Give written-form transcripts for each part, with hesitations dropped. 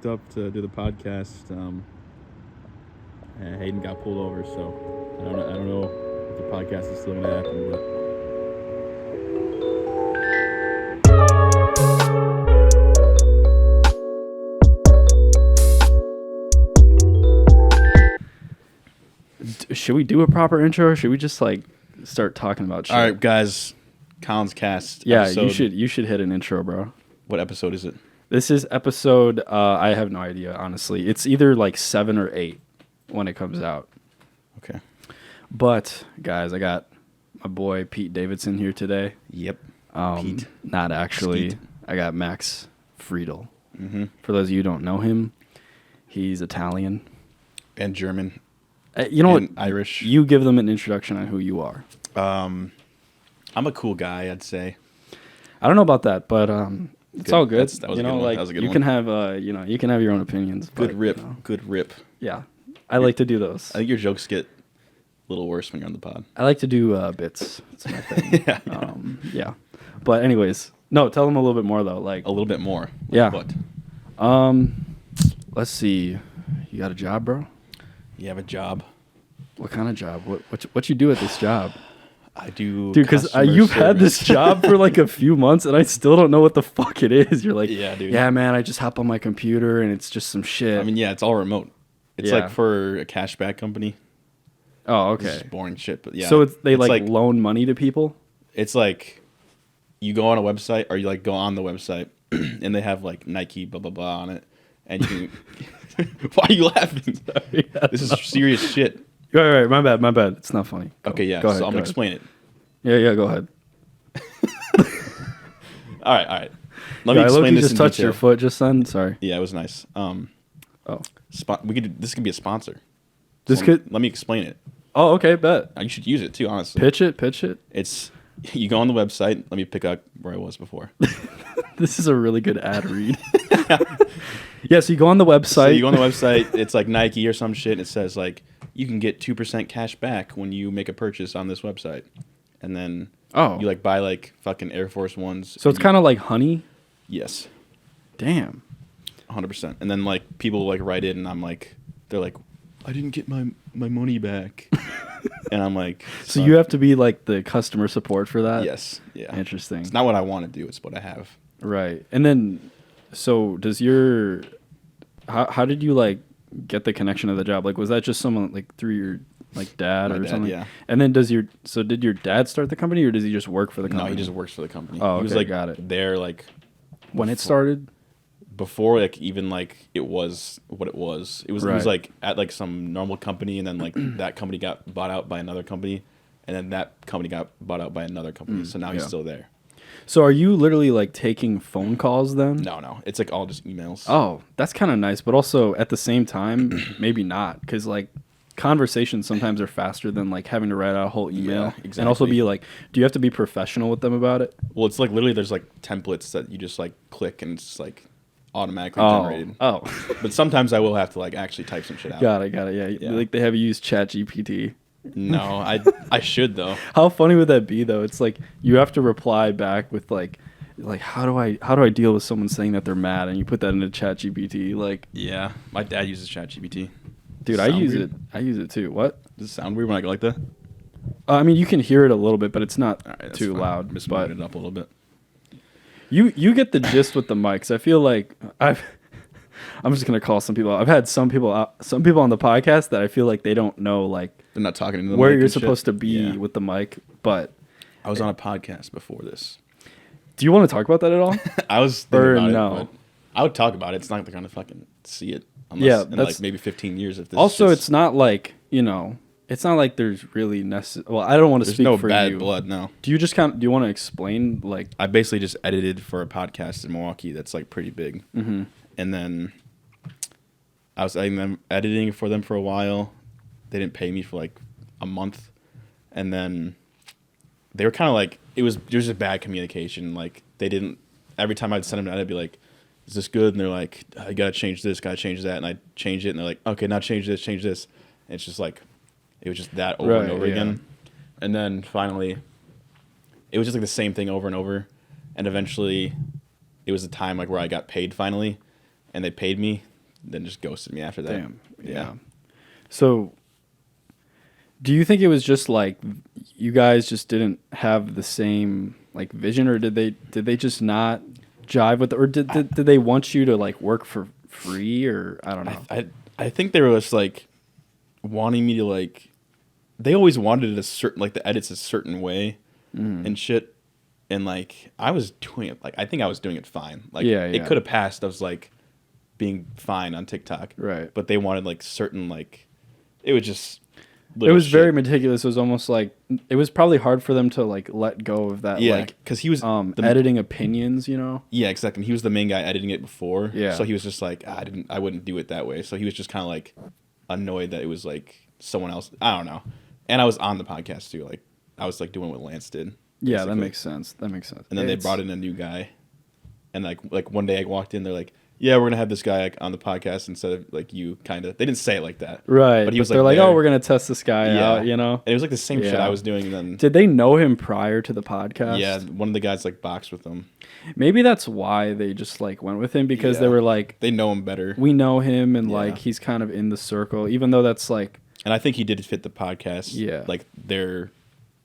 picked up to do the podcast. And Hayden got pulled over, so I don't know if the podcast is still gonna happen, but. Should we do a proper intro, or should we just like start talking about shit? All right, guys. Collins Cast. Yeah, episode. you should hit an intro, bro. What episode is it? This is episode. I have no idea, honestly. It's either like 7 or 8 when it comes out. Okay. But guys, I got my boy Pete Davidson here today. Yep. Pete. Not actually. Skeet. I got Max Friedl. Mm-hmm. For those of you who don't know him, he's Italian. And German. You know and what? Irish. You give them an introduction on who you are. I'm a cool guy, I'd say. I don't know about that, but it's all good. That was you a know, good one. like That was a good you one. can have you can have your own opinions. Good but, rip. you know, Good rip. yeah, I like to do those. I think your jokes get a little worse when you're on the pod. I like to do bits. It's my thing. Yeah. Yeah. But anyways, no. Tell them a little bit more though. Like A little bit more. Yeah. What? Let's see. You got a job, bro? You have a job. What kind of job? What you do at this job? I do. Dude, because you've had this job for like a few months, and I still don't know what the fuck it is. You're like, Yeah, dude. Yeah, man. I just hop on my computer, and it's just some shit. I mean, yeah, it's all remote. It's Yeah. like for a cashback company. oh, It's okay. just boring shit, but yeah. So they it's like loan money to people. it's like you go on a website or you like go on the website and they have like Nike blah blah blah on it, and you can. Why are you laughing? This is serious shit. Right. My bad. It's not funny. Okay, yeah. Go ahead, So I'm go gonna ahead. explain it. Yeah. Go ahead. All right. Let me Yeah, I explain low-key this just in touched detail. your foot just then. Sorry. Yeah, it was nice. Oh, This could be a sponsor. this So could. Let me explain it. Oh, okay. Bet. You should use it too, honestly. Pitch it. It's you go on the website. Let me pick up where I was before. This is a really good ad read. Yeah. So you go on the website. So you go on the website. It's like Nike or some shit. It says like you can get 2% cash back when you make a purchase on this website, and then Oh. you like buy like fucking Air Force Ones. So it's kind of like honey. Yes, Damn. 100%. And then like people like write in, and I'm like, they're like, I didn't get my money back, and I'm like, So you have to be like the customer support for that. yes, yeah. Interesting. It's not what I want to do. It's what I have. Right. And then, so does your, how did you like get the connection of the job? Like, was that just someone like through your like dad My or dad, something? yeah. And then did your dad start the company, or does he just work for the company? No, he just works for the company. Oh, He was okay, like got it. there like when it started. before like even like it was what it was. It was Right. like at like some normal company, and then like that company got bought out by another company, and then that company got bought out by another company. So now he's yeah. still there. So are you literally like taking phone calls then? No, it's like all just emails. Oh, that's kind of nice, but also at the same time, maybe not, because like conversations sometimes are faster than like having to write out a whole email. Yeah, And also exactly. be like, do you have to be professional with them about it? Well, it's like literally there's like templates that you just like click, and it's like automatically generated. Oh. But sometimes I will have to like actually type some shit out. Got it. Yeah. Yeah. Like they have you use ChatGPT. No, I should though. How funny would that be though? It's like you have to reply back with like how do I deal with someone saying that they're mad, and you put that into ChatGPT. Like, Yeah, my dad uses ChatGPT. dude, I use it. I use it too. What? Does it sound weird when I go like that? I mean, you can hear it a little bit, but it's not All right, that's too fine. loud. Just But moving it up a little bit. you get the gist with the mics. I feel like I'm just gonna call some people. I've had some people on the podcast that I feel like they don't know like They're not talking into the where mic you're and shit. supposed to be Yeah. with the mic. But I was on a podcast before this. do you want to talk about that at all? I was thinking Or about no? it, but I would talk about it. It's not going to fucking see it unless Yeah, in that's- like maybe 15 years. If this Also, is it's not like it's not like there's really necessary. Well, I don't want to there's speak no for bad you. blood. No, Do you just do you want to explain like? I basically just edited for a podcast in Milwaukee that's like pretty big, Mm-hmm. and then I was editing for them for a while. They didn't pay me for like a month, and then they were kind of like there was just bad communication. Like they didn't. Every time I'd send them an edit, I'd be like, "Is this good?" And they're like, "I gotta change this, gotta change that," and I change it, and they're like, "Okay, now change this, change this." And it's just like it was just that over and Right, over yeah. again, and then finally, it was just like the same thing over and over, and eventually, it was a time like where I got paid finally, and they paid me, then just ghosted me after that. Damn. Yeah. So, do you think it was just like you guys just didn't have the same like vision, or did they just not jive with, or did they want you to like work for free, or I don't know. I think they were just like wanting me to like. They always wanted a certain like the edits a certain way and shit, and like I was doing it like I think I was doing it fine. Like it could have passed. I was like being fine on TikTok, right? But they wanted like certain like it was just. It was very meticulous. It was almost like it was probably hard for them to like let go of that. Yeah, like because he was editing opinions, you know. Yeah, exactly. He was the main guy editing it before. Yeah. So he was just like, I wouldn't do it that way. So he was just kind of like annoyed that it was like someone else. I don't know. And I was on the podcast too. Like I was like doing what Lance did. Basically. Yeah, that makes sense. And then they brought in a new guy, and like one day I walked in, they're like, yeah, we're gonna have this guy like, on the podcast instead of like you. Kind of. They didn't say it like that. Right. But he was they're like, there. oh, we're gonna test this guy out. You know. And it was like the same shit I was doing. And then did they know him prior to the podcast? Yeah, one of the guys like boxed with them. Maybe that's why they just like went with him, because they were like, they know him better. We know him, and like he's kind of in the circle, even though that's like. And I think he did fit the podcast. Yeah. Like their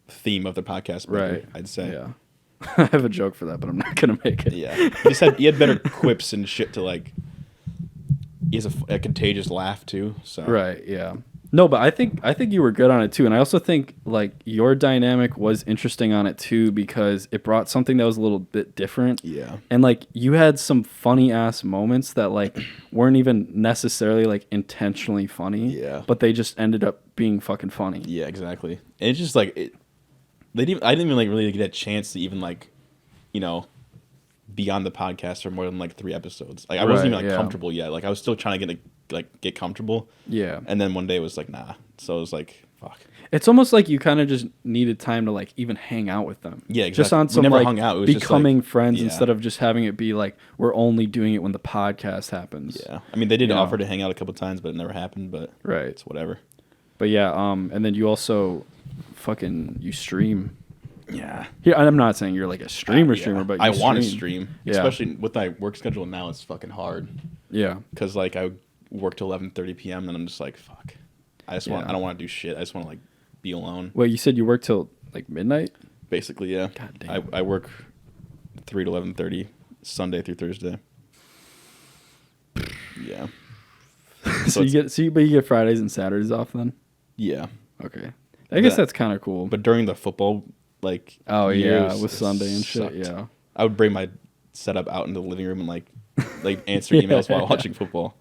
theme of the podcast better, right. I'd say. Yeah. I have a joke for that, but I'm not gonna make it. Yeah. He had better quips and shit to like. He has a contagious laugh too. So. Right. Yeah. No, but I think you were good on it too, and I also think like your dynamic was interesting on it too, because it brought something that was a little bit different. Yeah. And like you had some funny ass moments that like weren't even necessarily like intentionally funny. Yeah. But they just ended up being fucking funny. Yeah, exactly. And it's just like I didn't even like really get a chance to even like, you know, be on the podcast for more than like 3 episodes. Like I wasn't even like comfortable yet. Like I was still trying to get comfortable. Yeah. And then one day it was like, nah. So it was like, fuck. It's almost like you kind of just needed time to like even hang out with them. Yeah, exactly. Just on some we never like hung out. It was becoming just like, friends instead of just having it be like we're only doing it when the podcast happens. Yeah. I mean, they did offer to hang out a couple times, but it never happened. But it's whatever. But yeah, and then you also you stream. Yeah. Here, I'm not saying you're like a streamer, but I want to stream, especially with my work schedule now. It's fucking hard. Yeah. Because like I work till 11:30 p.m. and I'm just like, fuck. I don't want to do shit. I just want to like be alone. Wait, you said you work till like midnight? Basically, yeah. God damn. I work 3 to 11:30 Sunday through Thursday. Yeah. So you get Fridays and Saturdays off then? Yeah. Okay. I guess that's kind of cool. But during the football like with Sunday and shit, yeah. I would bring my setup out into the living room and like answer emails while watching football.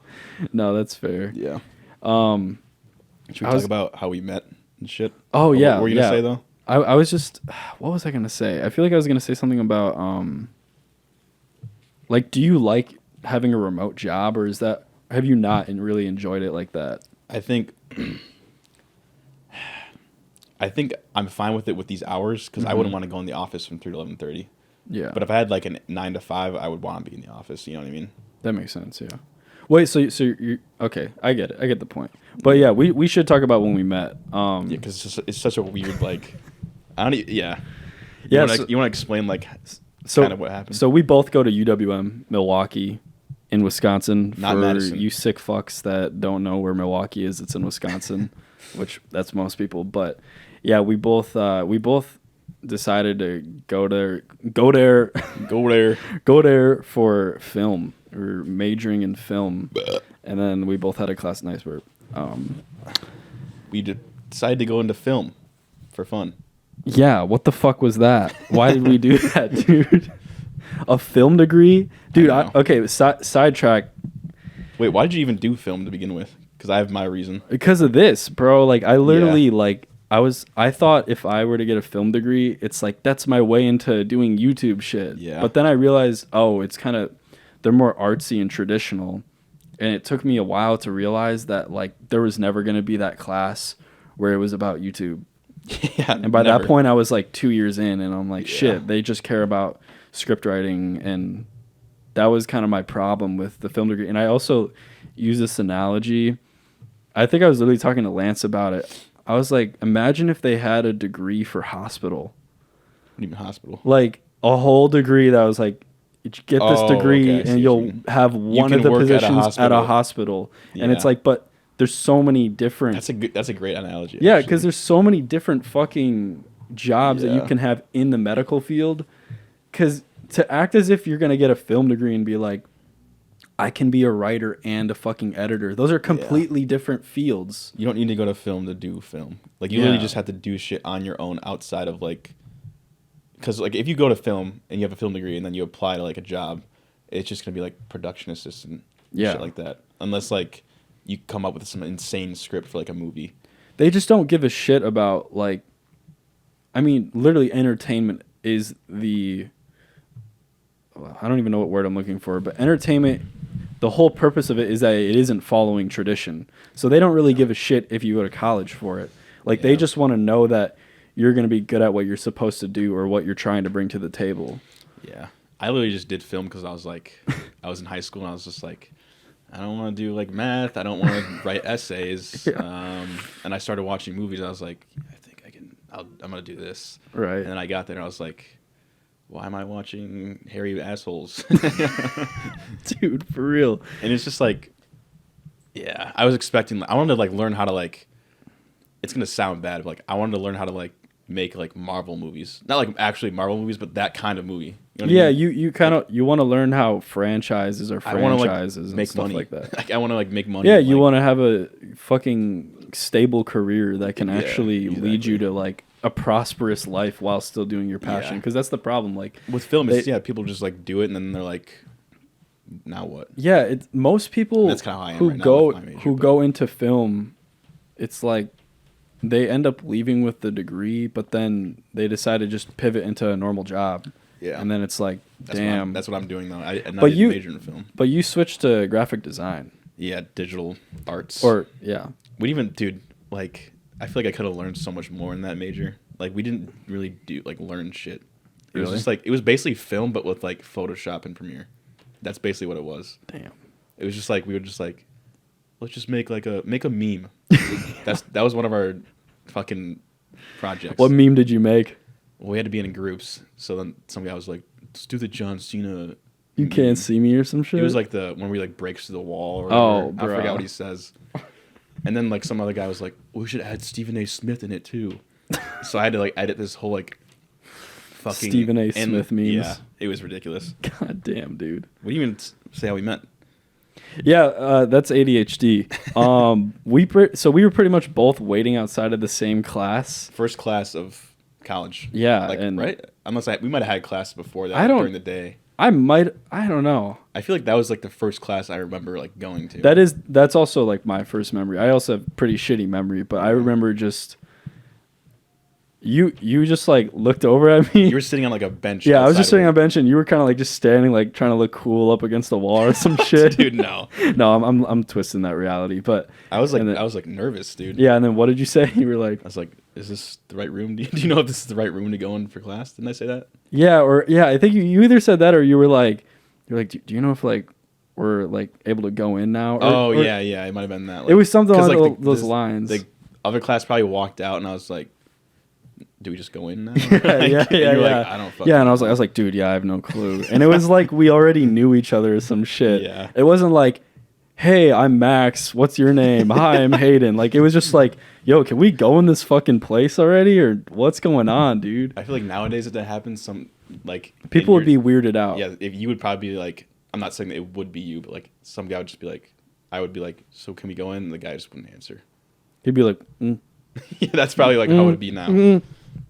No, that's fair. Yeah. Should we talk about how we met and shit? Oh yeah. What were you gonna say though? I was just what was I gonna say? I feel like I was gonna say something about like, do you like having a remote job, or have you not really enjoyed it like that? I think I'm fine with it with these hours because I wouldn't want to go in the office from 3 to 11:30. Yeah. But if I had like a 9 to 5, I would want to be in the office. You know what I mean? That makes sense. Yeah. Wait. So you okay? I get it. I get the point. But yeah, we should talk about when we met. Yeah, because it's such a weird like. I don't. Yeah. Yeah. You want to explain like kind of what happened? So we both go to UWM Milwaukee in Wisconsin. Not for Madison. You sick fucks that don't know where Milwaukee is, it's in Wisconsin, which that's most people. But yeah, we both decided to go there for film. We're majoring in film, and then we both had a class. Nice word. We decided to go into film for fun. Yeah, what the fuck was that? Why did we do that, dude? A film degree, dude. Okay, sidetrack. Wait, why did you even do film to begin with? Because I have my reason. Because of this, bro. Like, I literally I thought if I were to get a film degree, it's like that's my way into doing YouTube shit. Yeah. But then I realized, it's kind of they're more artsy and traditional, and it took me a while to realize that like there was never going to be that class where it was about YouTube. Yeah. And by that point, I was like 2 years in, and I'm like, shit, they just care about script writing, and that was kind of my problem with the film degree. And I also use this analogy. I think I was literally talking to Lance about it. I was like, imagine if they had a degree for hospital. What do you mean hospital? Like a whole degree that was like, get this degree okay, I see and what you'll you mean. have one of can the work at a positions at a hospital. hospital. And it's Yeah. like, but there's so many different. That's a great analogy. Yeah, actually. because there's so many different fucking jobs that you Yeah. can have in the medical field. Because to act as if you're going to get a film degree and be like, I can be a writer and a fucking editor. Those are completely different fields. You don't need to go to film to do film. Like, you Yeah. literally just have to do shit on your own outside of, like... Because, like, if you go to film and you have a film degree and then you apply to, like, a job, it's just going to be, like, production assistant. Yeah. Shit like that. Unless, like, you come up with some insane script for, like, a movie. They just don't give a shit about, like... I mean, literally, entertainment is the... I don't even know what word I'm looking for, but entertainment... The whole purpose of it is that it isn't following tradition. So they don't really give a shit if you go to college for it. Like, they just want to know that you're going to be good at what you're supposed to do or what you're trying to bring to the table. Yeah. I literally just did film because I was, like... I was in high school and I was just, like... I don't want to do, like, math. I don't want to write essays. And I started watching movies. I was like, I think I can... I'm going to do this. Right. And then I got there and I was like... Why am I watching hairy assholes? Dude, for real. And it's just like, yeah, I was expecting, I wanted to like learn how to like, it's going to sound bad, but like I wanted to learn how to like make like Marvel movies. Not like actually Marvel movies, but that kind of movie. You know what I mean? You kind of, you want to learn how franchises are I want to franchises like and make stuff money. like that. Like, I want to like make money. Yeah, you like, want to have a fucking stable career that can actually lead you to like a prosperous life while still doing your passion. Because that's the problem. Like with film, it's, people just like do it and then they're like, now what? Yeah, it's most people That's kinda how I am who right now go with my major, but- go into film, it's like they end up leaving with the degree, but then they decide to just pivot into a normal job. Yeah. And then it's like, That's damn. that's what I'm doing though. I But didn't you- major in film. But you switched to graphic design. Yeah, digital arts. Or yeah. We even, dude, like, I feel like I could have learned so much more in that major. Like, we didn't really do, like, learn shit. It was Really? just, like, it was basically film, but with, like, Photoshop and Premiere. That's basically what it was. Damn. It was just, like, we were just, like, let's just make, like, make a meme. That was one of our fucking projects. What meme did you make? Well, we had to be in groups. So then some guy was like, let's do the John Cena. You meme. can't see me or some shit? It was like when we like breaks through the wall or Oh, whatever. I bro. forgot what he says. And then like some other guy was like, we should add Stephen A. Smith in it too. So I had to like edit this whole like fucking Stephen A. Smith memes. Yeah, it was ridiculous. God damn, dude. What do you even say how we met? Yeah, that's ADHD. So we were pretty much both waiting outside of the same class. First class of college. Yeah, like, and right? Unless we might have had class before that I don't- during the day. I don't know. I feel like that was like the first class I remember like going to. That's also like my first memory. I also have pretty shitty memory, but I remember just you just like looked over at me. You were sitting on like a bench. Yeah, I was just outside sitting on of a bench, and you were kind of like just standing, like trying to look cool up against the wall or some shit. Dude, no. No, I'm twisting that reality, but I was like and then- I was like nervous, dude. yeah. And then what did you say? You were like, I was like, is this the right room? Do you know if this is the right room to go in for class? Didn't I say that? yeah, or yeah. I think you either said that or you were like, do you know if like we're like able to go in now? Or, yeah, it might have been that. Like, It was something 'cause, along like, those lines. The other class probably walked out, and I was like, "Do we just go in now?" yeah. You're like, I don't. Fucking Yeah, and I was like, dude, yeah, I have no clue. And it was like we already knew each other or some shit. Yeah. It wasn't like, hey, I'm Max. What's your name? Hi, I'm Hayden. Like it was just like, yo, can we go in this fucking place already, or what's going on, dude? I feel like nowadays if that happens, some like People would be weirded out. Yeah, if you would probably be like, I'm not saying that it would be you, but like some guy would just be like, I would be like, so can we go in? And the guy just wouldn't answer. He'd be like, Yeah, that's probably like how it would be now.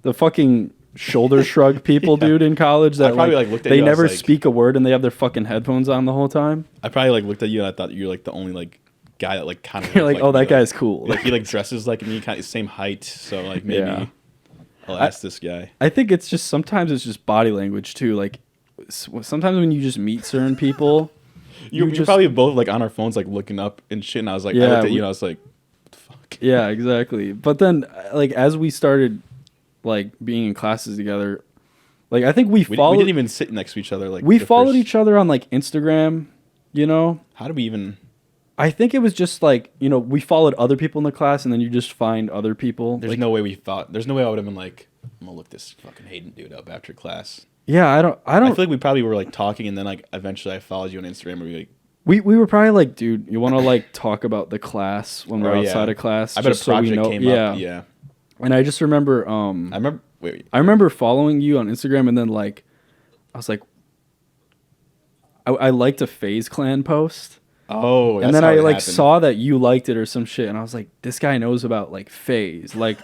The fucking shoulder shrug people, dude, in college that probably, like, looked at they you, I was never like- speak a word and they have their fucking headphones on the whole time. I probably like looked at you and I thought you're like the only like guy that like kind of. You're like, oh, that guy's cool. Like he like dresses like me, kind of same height, so like maybe Yeah. I'll ask this guy. I think it's just sometimes it's just body language too. Like sometimes when you just meet certain people, You're just- probably both like on our phones, like looking up and shit. And I was like, I Yeah, looked at you and I was like, what the fuck? yeah, exactly. But then like as we started like being in classes together, like I think we We followed didn't even sit next to each other. Like we the followed first- each other on like Instagram, you know. How did we even? I think it was just like, you know, we followed other people in the class and then you just find other people. There's like, no way we thought. There's no way I would have been like, I'm gonna look this fucking Hayden dude up after class. Yeah, I don't. I feel like we probably were like talking, and then like eventually I followed you on Instagram, and we were probably like, dude, you want to like talk about the class when we're outside of class? I bet a project came up. Yeah. And I just remember. I remember following you on Instagram, and then like, I was like, I liked a Faze Clan post. Oh, and then I like saw that you liked it or some shit, and I was like, this guy knows about like Faze. Like,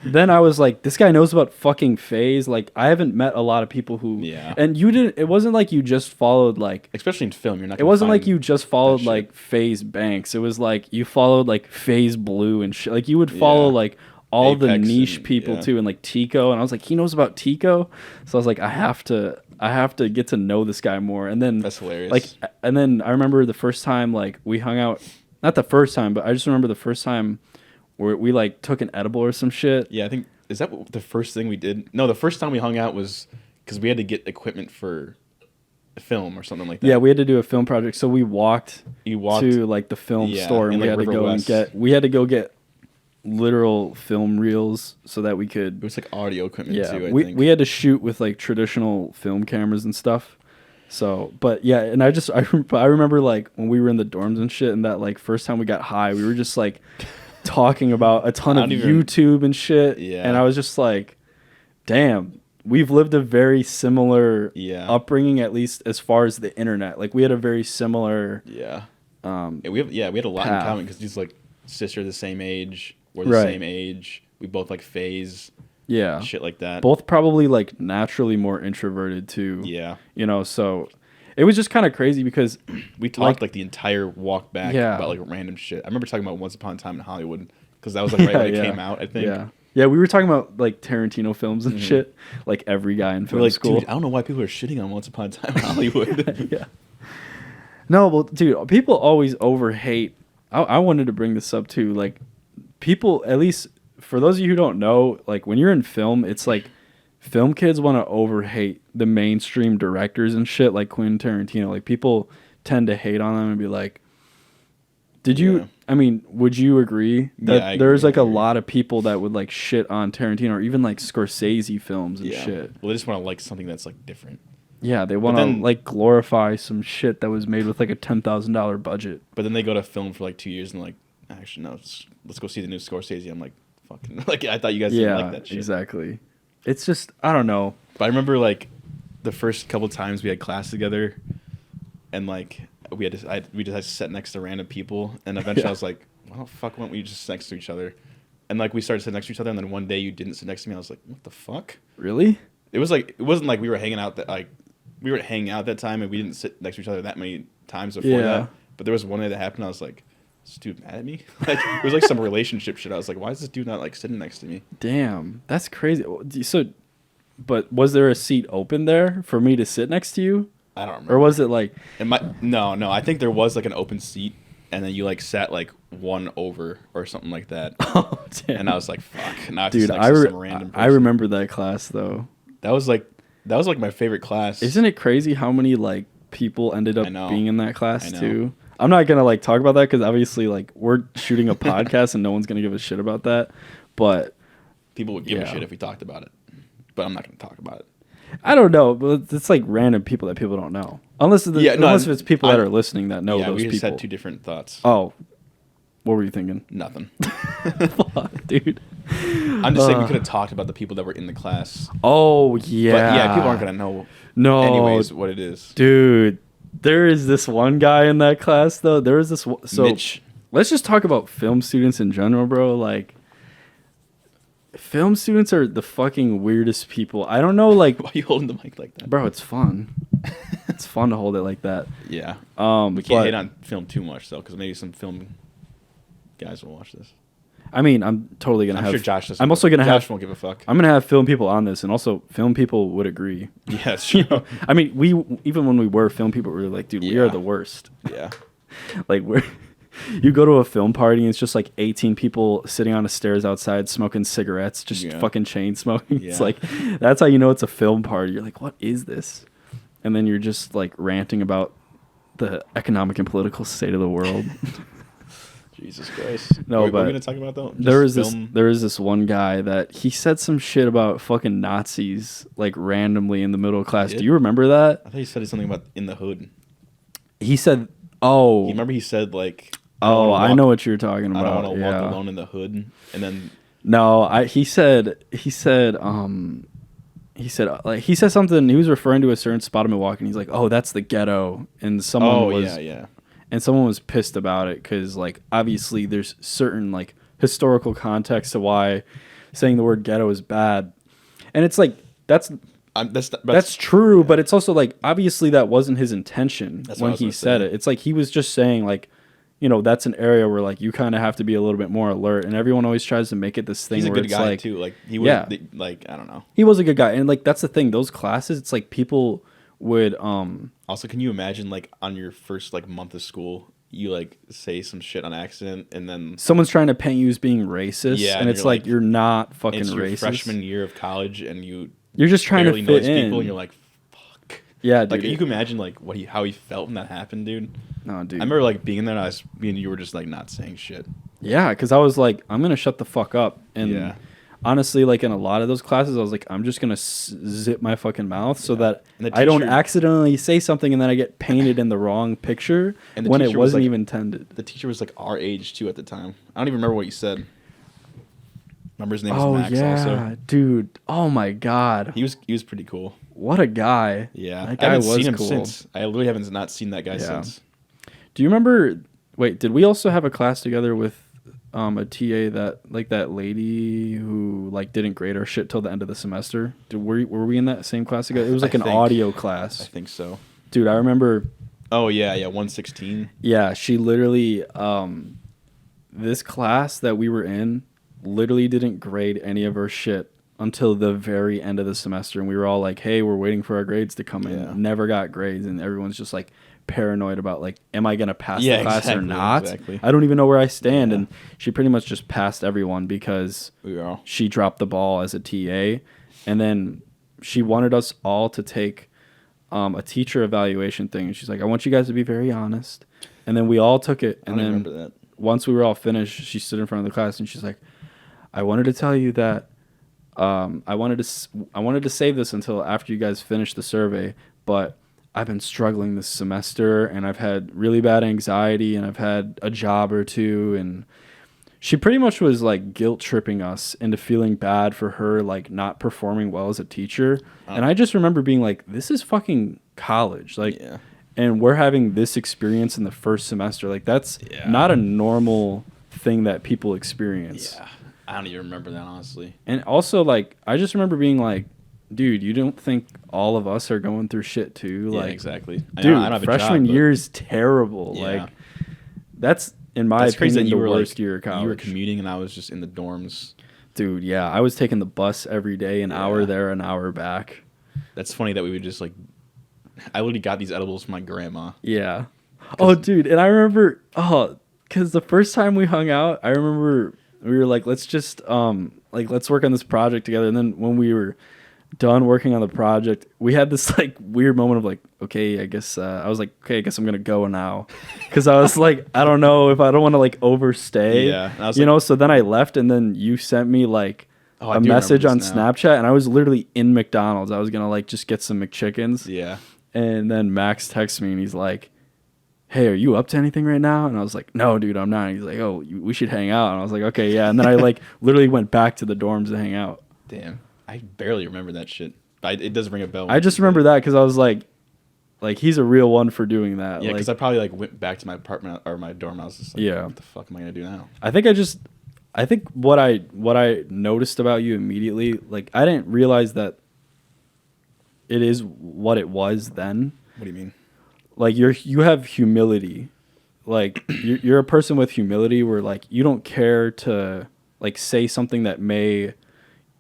then I was like, this guy knows about fucking Faze. Like, I haven't met a lot of people who. Yeah. And you didn't. It wasn't like you just followed like. Especially in film, you're not. It wasn't like you just followed like Faze Banks. It was like you followed like Faze Blue and shit. Like you would follow like all Apex the niche people too, and like Tico. And I was like, he knows about Tico. So I was like, I have to get to know this guy more. And then that's hilarious. Like, and then I remember the first time like we hung out. Not the first time, but I just remember the first time where we like took an edible or some shit. Yeah, I think is that the first thing we did? No, the first time we hung out was because we had to get equipment for a film or something like that. Yeah, we had to do a film project, so we walked to like the film store, and we had to go and get literal film reels so that we could. It was like audio equipment too. I think we had to shoot with like traditional film cameras and stuff. So, but yeah, and I remember like when we were in the dorms and shit, and that like first time we got high, we were just like talking about a ton of YouTube and shit. Yeah, and I was just like, damn, we've lived a very similar upbringing, at least as far as the internet. Like we had a very similar we had a lot in common because he's like sister the same age. We're the same age. We both like Faze. Yeah. Shit like that. Both probably like naturally more introverted too. Yeah. You know, so it was just kind of crazy because we talked like the entire walk back about like random shit. I remember talking about Once Upon a Time in Hollywood because that was like right when it came out, I think. Yeah. Yeah, we were talking about like Tarantino films and shit. Like every guy in film school. Dude, I don't know why people are shitting on Once Upon a Time in Hollywood. Yeah. No, well, dude, people always overhate. I wanted to bring this up too. Like, people, at least for those of you who don't know, like when you're in film, it's like film kids want to overhate the mainstream directors and shit, like Quentin Tarantino. Like people tend to hate on them and be like, "Did you? I mean, would you agree that there's like a lot of people that would like shit on Tarantino or even like Scorsese films and shit? Well, they just want to like something that's like different. Yeah, they want to like glorify some shit that was made with like a $10,000 budget. But then they go to film for like 2 years and like, actually no, let's go see the new Scorsese. I'm like, fucking, like I thought you guys didn't like that shit. Exactly. It's just, I don't know. But I remember like the first couple times we had class together, and like we just had to sit next to random people, and eventually I was like, why the fuck won't we just sit next to each other? And like we started sitting next to each other, and then one day you didn't sit next to me. I was like, what the fuck? Really? It wasn't like we were hanging out we were hanging out that time, and we didn't sit next to each other that many times before that. But there was one day that happened. I was like, is this dude mad at me? Like it was like some relationship shit. I was like, why is this dude not like sitting next to me? Damn, that's crazy. So, but was there a seat open there for me to sit next to you? I don't remember. Or was it like? No. I think there was like an open seat, and then you like sat like one over or something like that. Oh, damn. And I was like, fuck. Now dude, I remember that class though. That was like my favorite class. Isn't it crazy how many like people ended up being in that class too? I'm not gonna like talk about that because obviously like we're shooting a podcast and no one's gonna give a shit about that. But people would give a shit if we talked about it. But I'm not gonna talk about it. I don't know, but it's like random people that people don't know. Unless if it's people that are listening that know those people. Yeah, we just had two different thoughts. Oh. What were you thinking? Nothing. Fuck, dude. I'm just saying we could have talked about the people that were in the class. Oh, yeah. But yeah, people aren't going to know anyways what it is. Dude, there is this one guy in that class, though. There is this... So, Mitch. Let's just talk about film students in general, bro. Like, film students are the fucking weirdest people. I don't know, like... Why are you holding the mic like that? Bro, it's fun. It's fun to hold it like that. Yeah. We can't hate on film too much, though, because maybe some film... guys will watch this. I mean, I'm totally gonna have. I'm sure Josh doesn't. I'm also gonna have. Josh won't give a fuck. I'm gonna have film people on this, and also film people would agree. Yes, you know. I mean, even when we were film people, we were like, dude, we are the worst. Yeah. Like you go to a film party and it's just like 18 people sitting on the stairs outside smoking cigarettes, just fucking chain smoking. Yeah. It's like that's how you know it's a film party. You're like, what is this? And then you're just like ranting about the economic and political state of the world. Jesus Christ. No, what but are we gonna talk about though? there was this one guy that he said some shit about fucking Nazis like randomly in the middle of class. Do you remember that? I thought he said something about in the hood. He said, "Oh, Remember he said like, I know what you're talking about. I don't want to walk alone in the hood." And then he said something. He was referring to a certain spot in Milwaukee, and he's like, "Oh, that's the ghetto," and someone and someone was pissed about it because, like, obviously there's certain, like, historical context to why saying the word ghetto is bad. And it's like, that's true, yeah. But it's also, like, obviously that wasn't his intention when he said it. It's like he was just saying, like, you know, that's an area where, like, you kind of have to be a little bit more alert. And everyone always tries to make it this thing He's a where good it's guy, like... too. Like, he was, like, I don't know. He was a good guy. And, like, that's the thing. Those classes, it's like people... would also, can you imagine, like, on your first, like, month of school, you, like, say some shit on accident and then someone's trying to paint you as being racist, and it's like you're not fucking it's your racist. Freshman year of college and you're just trying to fit in people and you're like, fuck. Yeah, dude. Like, you can imagine, like, how he felt when that happened, dude. No, dude. I remember, like, being there and me and you were just, like, not saying shit. Yeah, because I was like, I'm gonna shut the fuck up. And yeah. Honestly, like, in a lot of those classes, I was like, I'm just gonna zip my fucking mouth so that I don't accidentally say something and then I get painted in the wrong picture when it wasn't even intended. The teacher was like our age too at the time. I don't even remember what you said. Remember his name was Max also. Dude. Oh my god. He was pretty cool. What a guy. Yeah. That guy was cool. I haven't seen him since. I literally haven't not seen that guy since. Do you remember? Wait, did we also have a class together with a TA that lady who like didn't grade our shit till the end of the semester? Were we in that same class together? It was like an audio class. I think so. Dude, I remember. Oh yeah, 116. Yeah, she literally this class that we were in literally didn't grade any of our shit until the very end of the semester, and we were all like, "Hey, we're waiting for our grades to come in." Never got grades, and everyone's just like paranoid about like, am I gonna pass the class or not? Exactly. I don't even know where I stand. And she pretty much just passed everyone because she dropped the ball as a TA, and then she wanted us all to take a teacher evaluation thing, and she's like, I want you guys to be very honest. And then we all took it, and then remember that. Once we were all finished, she stood in front of the class and she's like, I wanted to tell you that I wanted to save this until after you guys finish the survey, but I've been struggling this semester and I've had really bad anxiety and I've had a job or two. And she pretty much was like guilt tripping us into feeling bad for her like not performing well as a teacher. And I just remember being like, this is fucking college. Like, and we're having this experience in the first semester. Like, that's not a normal thing that people experience. Yeah. I don't even remember that, honestly. And also, like, I just remember being like, dude, you don't think all of us are going through shit too? Yeah, like, exactly. Dude, freshman year is terrible. Yeah. Like, that's, in my opinion, the worst year of college. You were commuting and I was just in the dorms. Dude, yeah. I was taking the bus every day, an hour there, an hour back. That's funny that we would just, like, I literally got these edibles from my grandma. Yeah. Oh, dude, and I remember, because the first time we hung out, I remember we were like, let's just, let's work on this project together. And then when we were done working on the project, we had this like weird moment of like, okay, I guess I was like, okay, I guess I'm gonna go now, because I was like, I don't know if I don't want to like overstay, you know. So then I left, and then you sent me like a message on Snapchat, and I was literally in McDonald's. I was gonna like just get some McChickens, and then Max texts me and he's like, hey, are you up to anything right now? And I was like, no, dude, I'm not. And he's like, oh, we should hang out. And I was like, okay, yeah. And then I like literally went back to the dorms to hang out. Damn. I barely remember that shit. It does ring a bell. I just remember that because I was like, he's a real one for doing that. Yeah, because I probably like went back to my apartment or my dorm. I was just like, what the fuck am I gonna do now? I think what I noticed about you immediately, like, I didn't realize that it is what it was then. What do you mean? Like, you have humility. Like, you're a person with humility where like you don't care to like say something that may,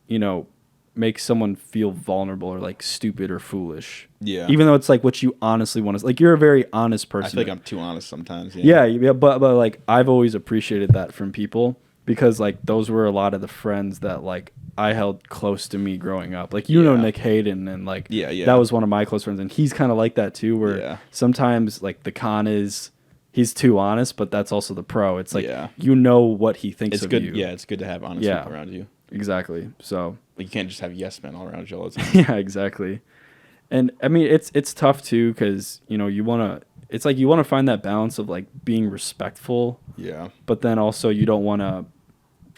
you know, make someone feel vulnerable or like stupid or foolish. Yeah. Even though it's like what you honestly want to, like, you're a very honest person. I feel like I'm too honest sometimes. Yeah, but like I've always appreciated that from people, because like those were a lot of the friends that like I held close to me growing up. Like, you know, Nick Hayden, and like that was one of my close friends, and he's kind of like that too, where sometimes like the con is he's too honest, but that's also the pro. It's like Yeah. you know what he thinks It's of good. you. Yeah, it's good to have honest Yeah. people around you. Exactly. So Like, you can't just have yes men all around you all the time. yeah, exactly. And I mean, it's tough too because you know you want to. It's like you want to find that balance of like being respectful, Yeah. but then also you don't want to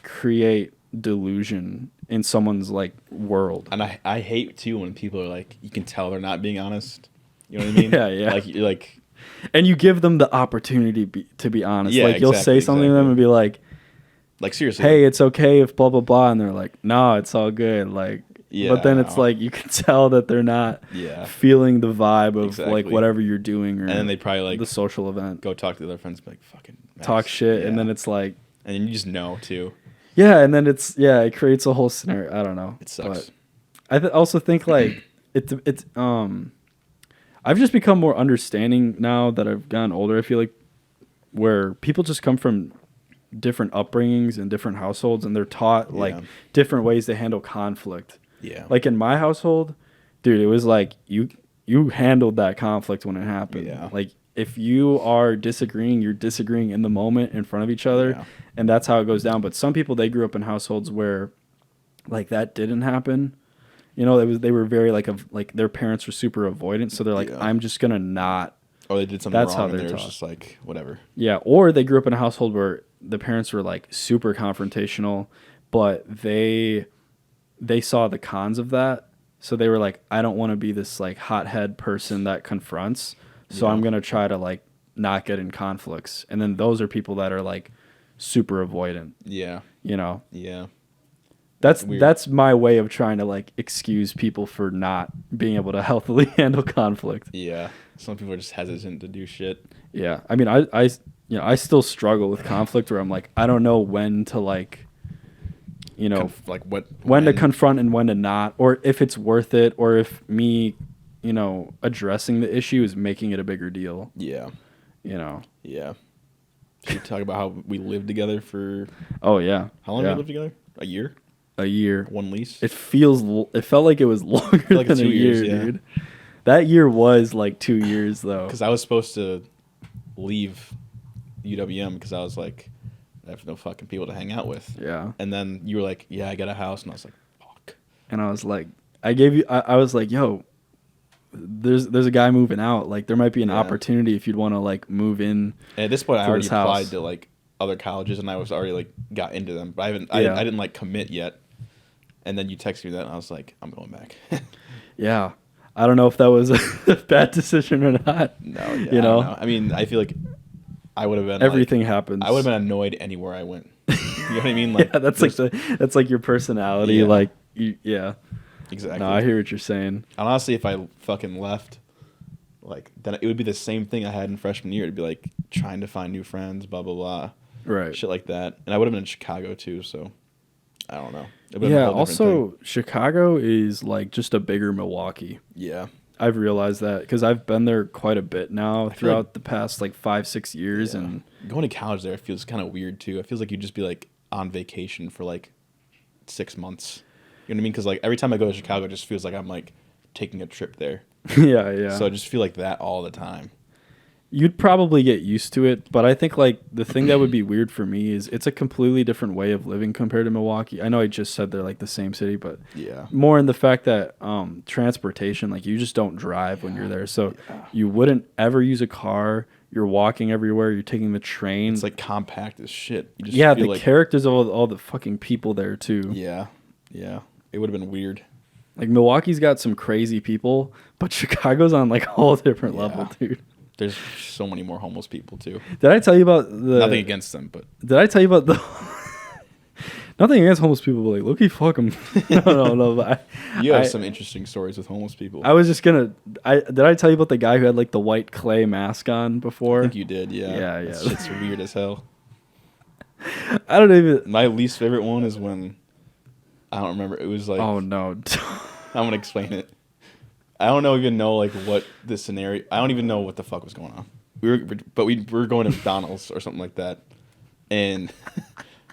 create delusion in someone's like world. And I hate too when people are like, you can tell they're not being honest. You know what I mean? Yeah, yeah. Like you're like, And you give them the opportunity to be honest. Yeah, like you'll say exactly, something to them and be like, seriously. "Hey, it's okay if blah blah blah," and they're like, "No, it's all good." Like, Yeah, but then I it's know. like you can tell that they're not Yeah. feeling the vibe of like Exactly. whatever you're doing or And then they probably like the social event. go talk to the other friends, and be like fucking Max. Talk shit, and Yeah. then it's like, and then you just know too. yeah, and then it creates a whole scenario. I don't know. It sucks. But I also think like it's I've just become more understanding now that I've gotten older. I feel like where people just come from different upbringings and different households, and they're taught like Yeah. different ways to handle conflict. Yeah. Like in my household, dude, it was like you handled that conflict when it happened. Yeah. Like if you are disagreeing, you're disagreeing in the moment in front of each other, Yeah. and that's how it goes down. But some people, they grew up in households where like that didn't happen. You know, they were very like their parents were super avoidant, so they're like, Yeah. I'm just gonna not. Or they did something That's wrong how and they're they were taught. just like, whatever. Yeah, or they grew up in a household where the parents were like super confrontational, but they saw the cons of that. So they were like, I don't want to be this like hothead person that confronts. So Yeah. I'm going to try to like not get in conflicts. And then those are people that are like super avoidant, Yeah. you know. Yeah. That's weird. my way of trying to like excuse people for not being able to healthily handle conflict. Yeah. Some people are just hesitant to do shit. Yeah. I mean, I you know, I still struggle with conflict where I'm like, I don't know when to like, you know, Like what? when to confront and when to not, or if it's worth it, or if me, you know, addressing the issue is making it a bigger deal, Yeah. you know. Yeah. Should we talk about how we lived together for Oh yeah. how long yeah. did we live together? A year? A year. One lease? It felt like it was longer like than it's a 2 year, years, yeah. dude. That year was like 2 years though. Because I was supposed to leave UWM because I was like, I have no fucking people to hang out with. Yeah. And then you were like, yeah, I got a house. And I was like, fuck. And I was like, I was like, yo, there's a guy moving out. Like there might be an Yeah. opportunity if you'd want to like move in. And at this point, I to already this house. applied to like other colleges and I was already like got into them. But I Yeah. didn't like commit yet. And then you texted me that and I was like, I'm going back. Yeah. I don't know if that was a bad decision or not. No, yeah, You I don't know? know. I mean, I feel like I would have been Everything like, happens. I would have been annoyed anywhere I went. You know what I mean? Like, yeah, that's like your personality. Yeah. Like, yeah. exactly. No, I hear what you're saying. And honestly, if I fucking left, like, then it would be the same thing I had in freshman year. It'd be like trying to find new friends, blah blah blah, Right. shit like that. And I would have been in Chicago too, so I don't know. It would've been a Yeah. whole different Also, Chicago is like just a bigger Milwaukee. thing. Yeah, I've realized that because I've been there quite a bit now feel throughout like- the past like 5-6 years, yeah. and Going to college there feels kind of weird too. It feels like you'd just be like on vacation for like 6 months. You know what I mean? Because like every time I go to Chicago, it just feels like I'm like taking a trip there. yeah. So I just feel like that all the time. You'd probably get used to it, but I think like the thing that would be weird for me is it's a completely different way of living compared to Milwaukee. I know I just said they're like the same city, but Yeah. more in the fact that transportation, like you just don't drive when you're there, so Yeah. you wouldn't ever use a car. You're walking everywhere. You're taking the train. It's like compact as shit. You just yeah, feel the like, characters of all the fucking people there too. Yeah, yeah. It would have been weird. Like Milwaukee's got some crazy people, but Chicago's on like a whole different level, Yeah. dude. There's so many more homeless people too. Did I tell you about the? Nothing against them, but Did I tell you about the? Nothing against homeless people, but like, look, fuck them. no. But you have I- some interesting stories with homeless people. I was just gonna. Did I tell you about the guy who had like the white clay mask on before? I think you did, yeah. Yeah. That shit's weird as hell. I don't even. My least favorite one is when I don't remember. It was like Oh no. I'm gonna explain it. I don't even know like what the scenario. I don't even know what the fuck was going on. We were going to McDonald's or something like that, and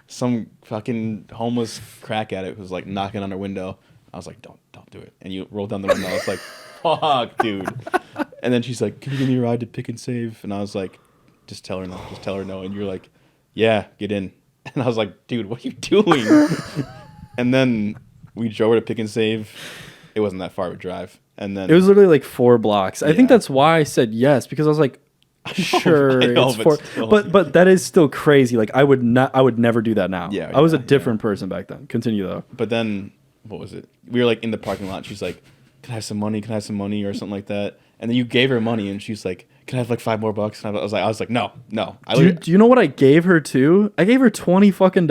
some fucking homeless crack addict was like knocking on our window. I was like, don't do it. And you rolled down the window. I was like, fuck, dude. And then she's like, can you give me a ride to Pick and Save? And I was like, just tell her no. Just tell her no. And you're like, yeah, get in. And I was like, dude, what are you doing? And then we drove her to Pick and Save. It wasn't that far of a drive. And then it was literally like 4 blocks. I think Yeah. that's why I said yes, because I was like, sure, I know, it's but 4. still. But that is still crazy. Like I would never do that now. Yeah, I was a yeah, different person back then. Continue though. But then, what was it? We were like in the parking lot. She's like, can I have some money? Can I have some money? Or something like that. And then you gave her money and she's like, can I have like $5 more? And I was like, no. Do you know what I gave her too? I gave her $20 fucking.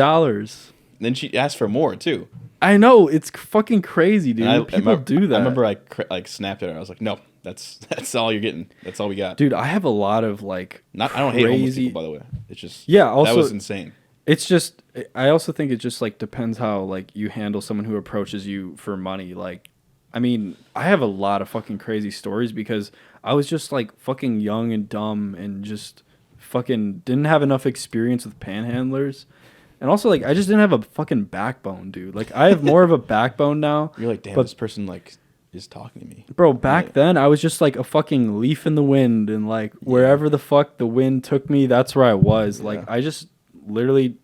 Then she asked for more too. I know, it's fucking crazy, dude. And People do that. I remember I like snapped at her. I was like, no, that's all you're getting. That's all we got. Dude, I have a lot of like I don't hate homeless people, by the way. It's just also that was insane. It's just I also think it just like depends how like you handle someone who approaches you for money. Like, I mean, I have a lot of fucking crazy stories because I was just like fucking young and dumb and just fucking didn't have enough experience with panhandlers. And also, like, I just didn't have a fucking backbone, dude. Like, I have more of a backbone now. You're like, damn, but, this person, like, is talking to me. Bro, back then, I was just, like, a fucking leaf in the wind. And, like, wherever the fuck the wind took me, that's where I was. Yeah. Like, I just literally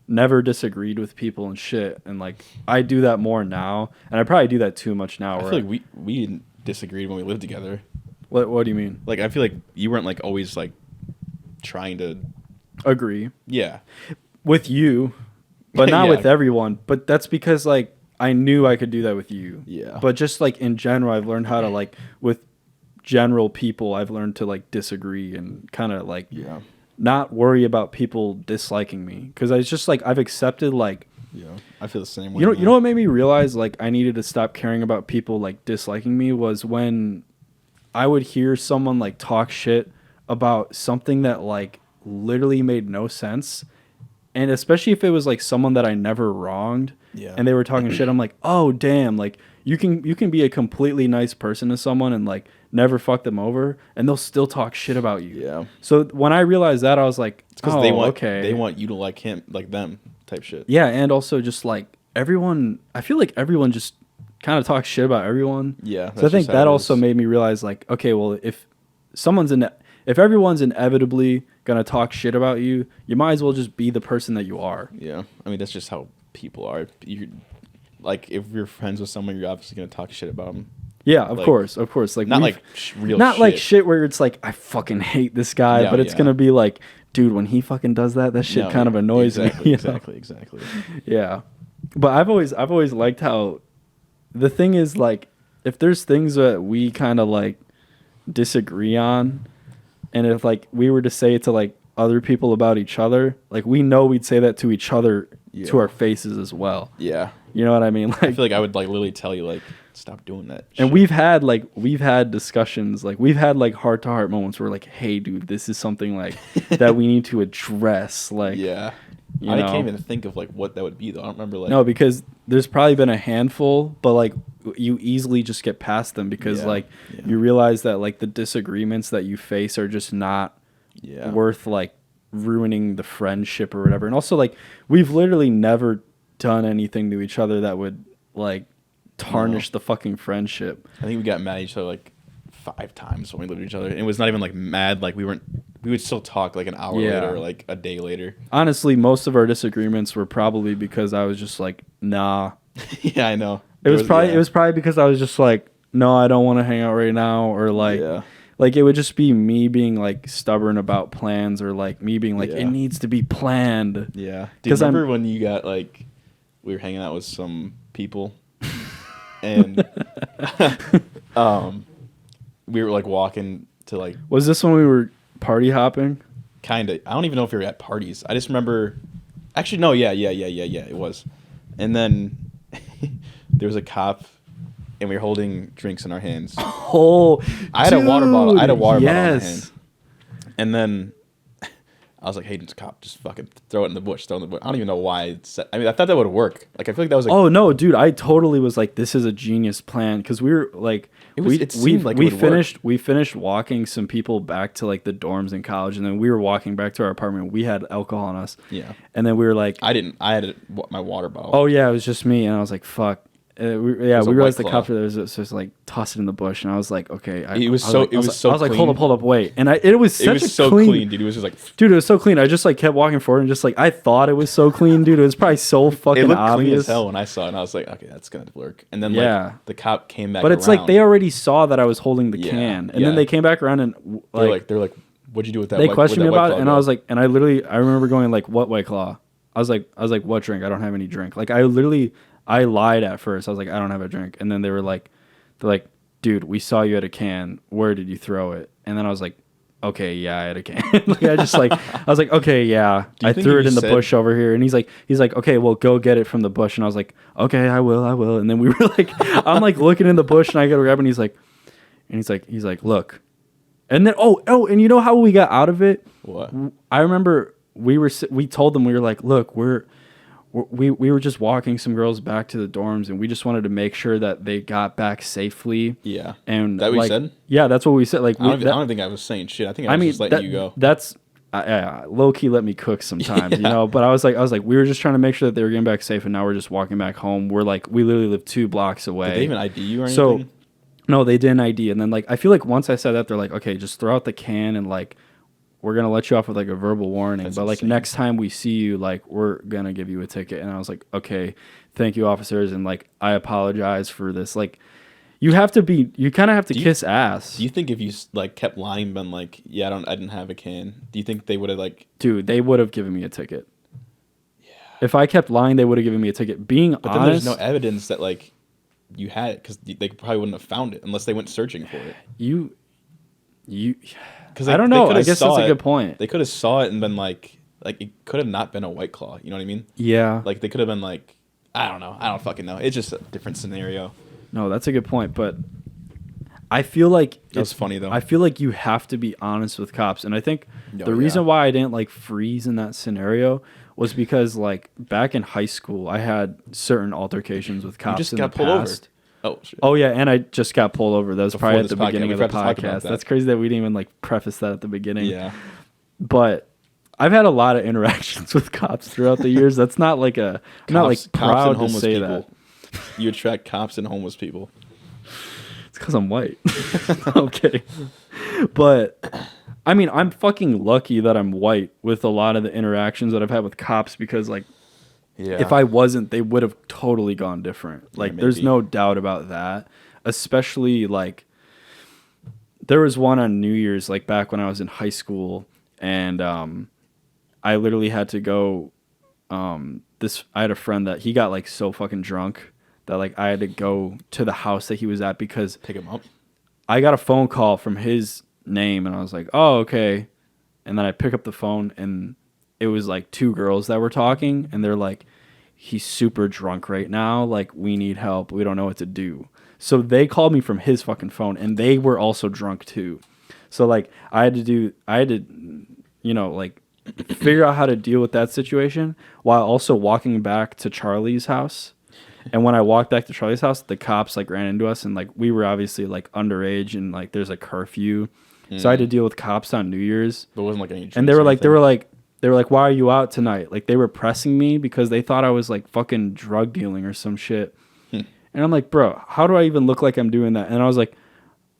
never disagreed with people and shit. And, like, I do that more now. And I probably do that too much now. I feel like we disagreed when we lived together. What do you mean? Like, I feel like you weren't, like, always, like, trying to... Agree. Yeah. With you, but not with everyone. But that's because, like, I knew I could do that with you. Yeah. But just, like, in general, I've learned how to, like, with general people, I've learned to, like, disagree and kind of, like, not worry about people disliking me. Because it's just, like, I've accepted, like... Yeah, I feel the same way. You know what made me realize, like, I needed to stop caring about people, like, disliking me was when I would hear someone, like, talk shit about something that, like, literally made no sense. And especially if it was like someone that I never wronged, and they were talking shit, I'm like, oh damn, like you can be a completely nice person to someone and like never fuck them over, and they'll still talk shit about you. Yeah. So when I realized that, I was like, because they want you to like him, like them, type shit. Yeah, and also just like everyone, I feel like everyone just kind of talks shit about everyone. Yeah. So I think that also made me realize like, okay, well if everyone's inevitably gonna talk shit about you, you might as well just be the person that you are. Yeah, I mean that's just how people are. Like if you're friends with someone, you're obviously gonna talk shit about them. Yeah, of course. Like not like real, not shit. like shit where it's like I fucking hate this guy, but it's gonna be like, dude, when he fucking does that shit kind of annoys me. Exactly. Yeah, but I've always liked how the thing is like if there's things that we kind of like disagree on. And if like we were to say it to like other people about each other, like we know we'd say that to each other to our faces as well. Yeah. You know what I mean? Like I feel like I would like literally tell you like stop doing that. And shit. we've had discussions, like we've had like heart to heart moments where like, hey dude, this is something like that we need to address. Like I can't even think of like what that would be though. I don't remember like no, because there's probably been a handful, but like you easily just get past them because you realize that like the disagreements that you face are just not worth like ruining the friendship or whatever. And also like we've literally never done anything to each other that would like tarnish the fucking friendship. I think we got mad at each other like 5 times when we lived with each other. And it was not even like mad, like we would still talk like an hour later or like a day later. Honestly, most of our disagreements were probably because I was just like, nah. Yeah, I know. It was probably because I was just like, no, I don't want to hang out right now, or like like it would just be me being like stubborn about plans, or like me being like it needs to be planned. Yeah. Do you remember when you got like we were hanging out with some people and we were like walking to like was this when we were party hopping? Kinda. I don't even know if we were at parties. I just remember actually no, yeah, it was. And then there was a cop and we were holding drinks in our hands. Oh, I had a water bottle. I had a water bottle in my hand. And then I was like, hey, it's a cop. Just fucking throw it in the bush. Throw it in the bush. I don't even know why. I mean, I thought that would work. Like, I feel like that was like... Oh, no, dude. I totally was like, this is a genius plan. Because we were like... We finished walking some people back to like the dorms in college. And then we were walking back to our apartment. We had alcohol on us. Yeah. And then we were like... I didn't. I had my water bottle. Oh, yeah. It was just me. And I was like, fuck. we a realized White the cops were there. So just like toss it in the bush, and I was like, okay. It was so I was like, clean. hold up, wait. And it was so clean, dude. It was just like, dude, it was so clean. I just like kept walking forward and just like I thought it was so clean, dude. It was probably so fucking it looked obvious. clean as hell when I saw it, and I was like, okay, that's gonna work. And then like the cop came back, but it's around. like they already saw that I was holding the can, and then they came back around and they're like, what'd you do with that? They questioned me about it, and go? I was like, and I remember going like, what White Claw? I was like, what drink? I don't have any drink. Like I lied at first. I was like, I don't have a drink. And then they're like, dude, we saw you at a can. Where did you throw it? And then I was like, okay, yeah, I had a can. Like I was like, okay, yeah, I threw it in the bush over here. And he's like, okay, well, go get it from the bush. And I was like, okay, I will. And then we were like, I'm like looking in the bush, and I go to grab it, and he's like, look. And then and you know how we got out of it? What? I remember we told them, we were like, look, we were just walking some girls back to the dorms, and we just wanted to make sure that they got back safely. Yeah. And that what you said? Yeah, that's what we said. Like I don't think I was saying shit. I think I was just letting you go. That's low key let me cook sometimes, you know. But I was like, we were just trying to make sure that they were getting back safe, and now we're just walking back home. We're like, we literally live 2 blocks away. Did they even ID you or anything? So no, they didn't ID. And then like I feel like once I said that, they're like, okay, just throw out the can, and like we're gonna let you off with like a verbal warning. That's but like insane. Next time we see you, like we're gonna give you a ticket. And I was like, okay, thank you, officers, and like I apologize for this. Like you kind of have to kiss ass. Do you think if you like kept lying, been like, yeah, I didn't have a can, do you think they would have like, dude, they would have given me a ticket? Yeah. If I kept lying, they would have given me a ticket. Being honest, then there's no evidence that like you had it, because they probably wouldn't have found it unless they went searching for it. You. Because I don't know. I guess that's a good point. They could have saw it and been like it could have not been a White Claw. You know what I mean? Yeah. Like they could have been like, I don't know. I don't fucking know. It's just a different scenario. No, that's a good point. But I feel like it's funny though. I feel like you have to be honest with cops, and I think the reason why I didn't like freeze in that scenario was because like back in high school, I had certain altercations with cops. You just got pulled over. Oh, shit. Oh yeah, and I just got pulled over. That was probably at the beginning of the podcast. That's crazy that we didn't even like preface that at the beginning. Yeah. But I've had a lot of interactions with cops throughout the years. That's not like I'm not like proud to say that. You attract cops and homeless people. It's because I'm white. I'm kidding. But I mean, I'm fucking lucky that I'm white with a lot of the interactions that I've had with cops, because like, if I wasn't, they would have totally gone different. Like, there's no doubt about that. Especially, like, there was one on New Year's, like, back when I was in high school, and I literally had to go, I had a friend that he got, like, so fucking drunk that, like, I had to go to the house that he was at because... Pick him up? I got a phone call from his name, and I was like, oh, okay. And then I pick up the phone, and it was, like, 2 girls that were talking, and they're like, he's super drunk right now. Like, we need help. We don't know what to do. So they called me from his fucking phone, and they were also drunk too. So like I had to, you know, like figure out how to deal with that situation while also walking back to Charlie's house. And when I walked back to Charlie's house, the cops like ran into us, and like we were obviously like underage, and like there's a curfew. So I had to deal with cops on New Year's. But it wasn't like any. And they were like, why are you out tonight? Like, they were pressing me because they thought I was, like, fucking drug dealing or some shit. And I'm like, bro, how do I even look like I'm doing that? And I was like,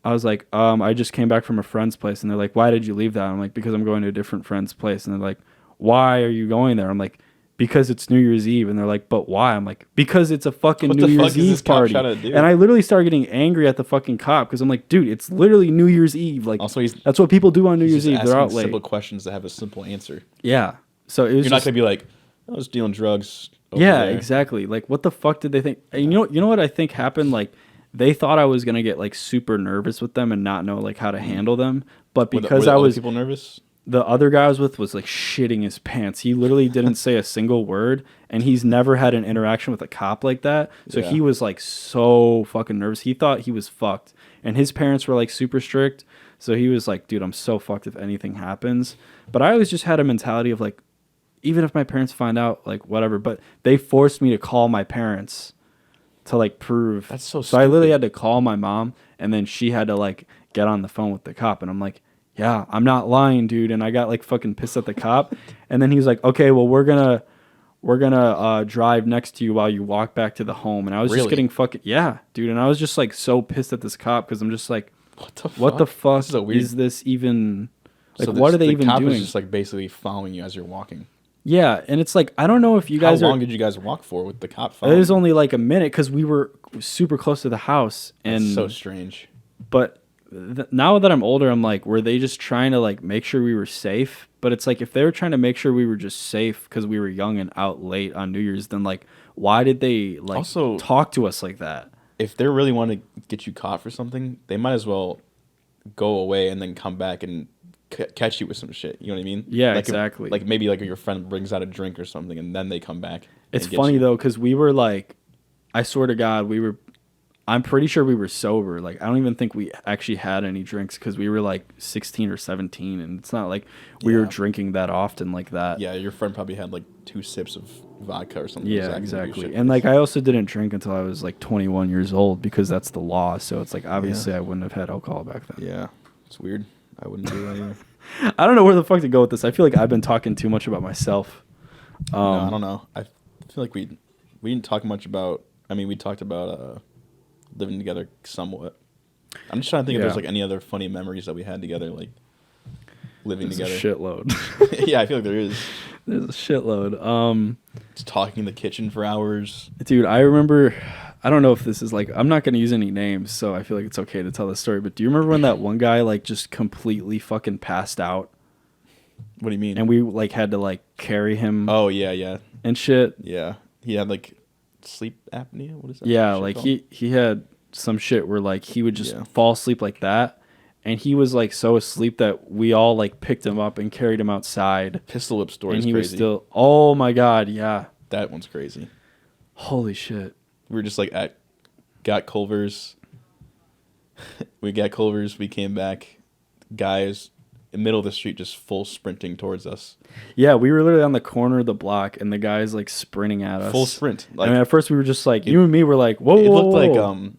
I just came back from a friend's place. And they're like, why did you leave that? I'm like, because I'm going to a different friend's place. And they're like, why are you going there? I'm like, because it's New Year's Eve. And they're like, but why? I'm like, because it's a fucking New Year's Eve party. And I literally started getting angry at the fucking cop because I'm like, dude, it's literally New Year's Eve. Like, also, that's what people do on New Year's Eve. They're out late. Simple questions that have a simple answer. Yeah. So it was. You're not gonna be like, I was dealing drugs. Yeah, exactly. Like, what the fuck did they think? And you know what I think happened? Like, they thought I was gonna get like super nervous with them and not know like how to handle them. But because were I was people nervous. The other guy I was with was like shitting his pants. He literally didn't say a single word, and he's never had an interaction with a cop like that. So he was like so fucking nervous. He thought he was fucked, and his parents were like super strict. So he was like, dude, I'm so fucked if anything happens. But I always just had a mentality of like, even if my parents find out, like whatever. But they forced me to call my parents to like prove. That's so stupid. So I literally had to call my mom, and then she had to like get on the phone with the cop, and I'm like, yeah, I'm not lying, dude. And I got like fucking pissed at the cop. And then he was like, okay, well, we're gonna we're gonna drive next to you while you walk back to the home. And I was just Really? getting fucking, yeah, dude. And I was just like so pissed at this cop because I'm just like, What the fuck? This is, a weird... is this even, like, So what are they even doing? The cop doing? is just like basically following you as you're walking. Yeah, and it's like, I don't know if you guys How long did you guys walk for with the cop following? It was only like a minute because we were super close to the house. And that's so strange. But now that I'm older, I'm like, were they just trying to like make sure we were safe? But it's like, if they were trying to make sure we were just safe because we were young and out late on New Year's, then like, why did they like also talk to us like that? If they really want to get you caught for something, they might as well go away and then come back and catch you with some shit. You know what I mean? Yeah, like exactly. Like maybe like your friend brings out a drink or something and then they come back. It's funny though, because we were like, I swear to God, I'm pretty sure we were sober. Like, I don't even think we actually had any drinks because we were like 16 or 17. And it's not like we were drinking that often like that. Yeah, your friend probably had like 2 sips of vodka or something. Yeah, exactly. And like, I also didn't drink until I was like 21 years old because that's the law. So it's like, obviously I wouldn't have had alcohol back then. Yeah, it's weird. I wouldn't do that either. I don't know where the fuck to go with this. I feel like I've been talking too much about myself. No, I don't know. I feel like we didn't talk much about, I mean, we talked about living together somewhat. I'm just trying to think if there's like any other funny memories that we had together, like living together. A shitload. Yeah, I feel like there is. There's a shitload. Just talking in the kitchen for hours. Dude, I remember, I don't know if this is like, I'm not going to use any names, so I feel like it's okay to tell this story, but do you remember when that one guy like just completely fucking passed out? What do you mean? And we like had to like carry him. Oh, yeah. And shit. Yeah. He had like sleep apnea? What is that? Yeah, like he had some shit where like he would just fall asleep like that. And he was like so asleep that we all like picked him up and carried him outside. Pistol whip story. And he was still, oh my God, yeah. That one's crazy. Holy shit. We were just like got Culver's. We got Culver's. We came back. Guys in the middle of the street just full sprinting towards us. Yeah, we were literally on the corner of the block and the guy's like sprinting at us. Full sprint. Like, I mean, at first we were just like, you and me were like, whoa, It whoa, looked whoa. like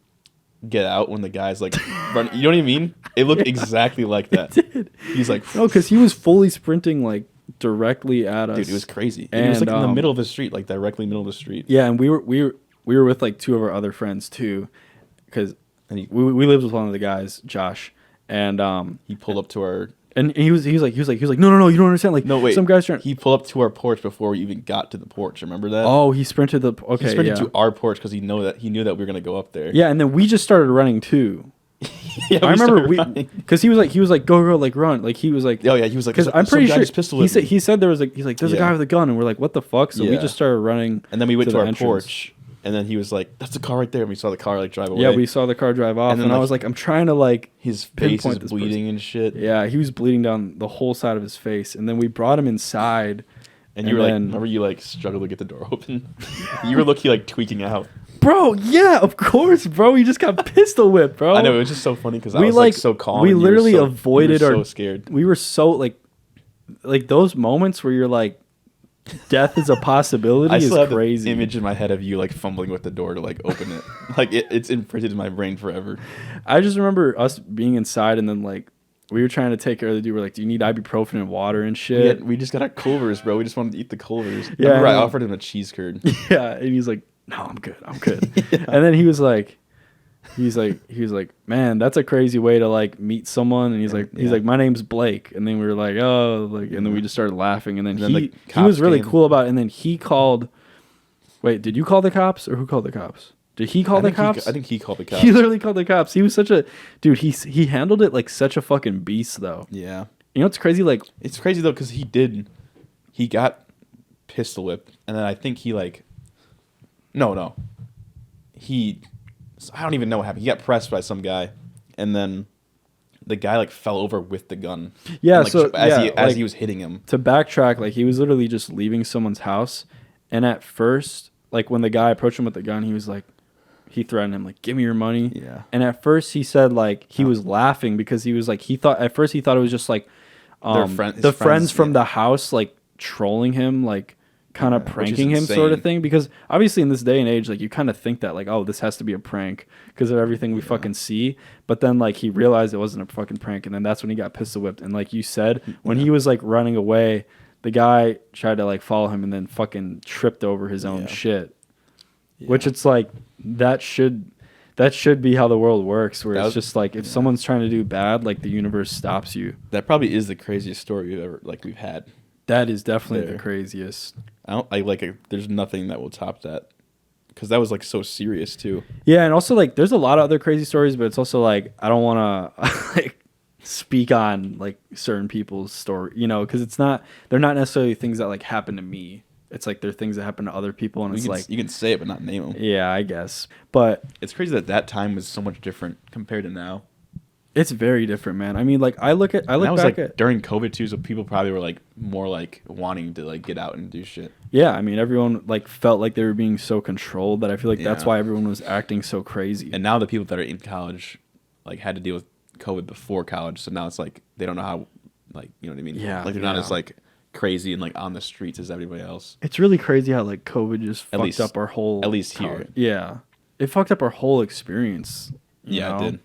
Get Out when the guy's like run. You know what I mean? It looked exactly like that. It did. He's like, no, because he was fully sprinting like directly at us. Dude, it was crazy. And he was like in the middle of the street, like directly middle of the street. Yeah, and we were with like 2 of our other friends too, because we lived with one of the guys, Josh, and he pulled up to our. And he was like no, you don't understand, like, no, wait, some guys trying. He pulled up to our porch before we even got to the porch. Remember that? Oh, he sprinted he sprinted to our porch because he knew that we were gonna go up there. Yeah, and then we just started running too. Yeah, I remember because he was like go like run, like he was like, oh yeah, he was like, because I'm pretty sure he said there was like, he's like, there's a guy with a gun, and we're like, what the fuck? So we just started running, and then we went to our entrance. porch. And then he was like, that's the car right there. And we saw the car like drive away. Yeah, we saw the car drive off. And, then, I was like, I'm trying to like his face is bleeding and shit. Yeah, he was bleeding down the whole side of his face. And then we brought him inside. And you were like, remember you like struggled to get the door open? You were looking like tweaking out. Bro, yeah, of course, bro. We just got pistol whipped, bro. I know, it was just so funny because I was like so calm. We literally avoided so scared. We were so like those moments where you're like, death is a possibility. I still have crazy. The image in my head of you like fumbling with the door to like open it. Like it's imprinted in my brain forever. I just remember us being inside and then like we were trying to take care of the dude. We're like, do you need ibuprofen and water and shit? We just got our Culver's, bro. We just wanted to eat the Culver's. Yeah, remember I offered him a cheese curd. Yeah, and he's like, no, I'm good. Yeah. And then he was like, man, that's a crazy way to like meet someone. And he's like, my name's Blake. And then we were like, oh, like, and then we just started laughing. And then he was really cool about it. And then he called. Wait, did you call the cops or who called the cops? Did he call the cops? I think he called the cops. He literally called the cops. He was such a dude. He handled it like such a fucking beast, though. Yeah. You know what's crazy? Like, it's crazy though because he got pistol whipped, and then I think he like. No. I don't even know what happened. He got pressed by some guy, and then the guy like fell over with the gun. Yeah, and, like, as he was hitting him. To backtrack, like he was literally just leaving someone's house, and at first, like when the guy approached him with the gun, he was like, he threatened him like, "Give me your money." Yeah. And at first, he said like he was laughing because he was like he thought it was just like the friends from the house like trolling him like. Kind of pranking him sort of thing, because obviously in this day and age like you kind of think that like, oh, this has to be a prank because of everything we fucking see, but then like he realized it wasn't a fucking prank, and then that's when he got pistol whipped. And like you said, when he was like running away, the guy tried to like follow him and then fucking tripped over his own shit. Yeah. Which it's like that should be how the world works, where it's just like if someone's trying to do bad, like the universe stops you. That probably is the craziest story we've had. That is definitely the craziest. There's nothing that will top that, because that was like so serious too. Yeah, and also like there's a lot of other crazy stories, but it's also like I don't want to like speak on like certain people's story, you know, because they're not necessarily things that like happen to me. It's like they're things that happen to other people, and you can say it but not name them. Yeah, I guess. But it's crazy that time was so much different compared to now. It's very different, man. I mean, like I look back at during COVID too, so people probably were like more like wanting to like get out and do shit. Yeah, I mean, everyone like felt like they were being so controlled that I feel like that's why everyone was acting so crazy. And now the people that are in college like had to deal with COVID before college, so now it's like they don't know how, like, you know what I mean? Yeah, like they're not as like crazy and like on the streets as everybody else. It's really crazy how like COVID just fucked up our whole, at least here. Yeah, it fucked up our whole experience. You know? It did.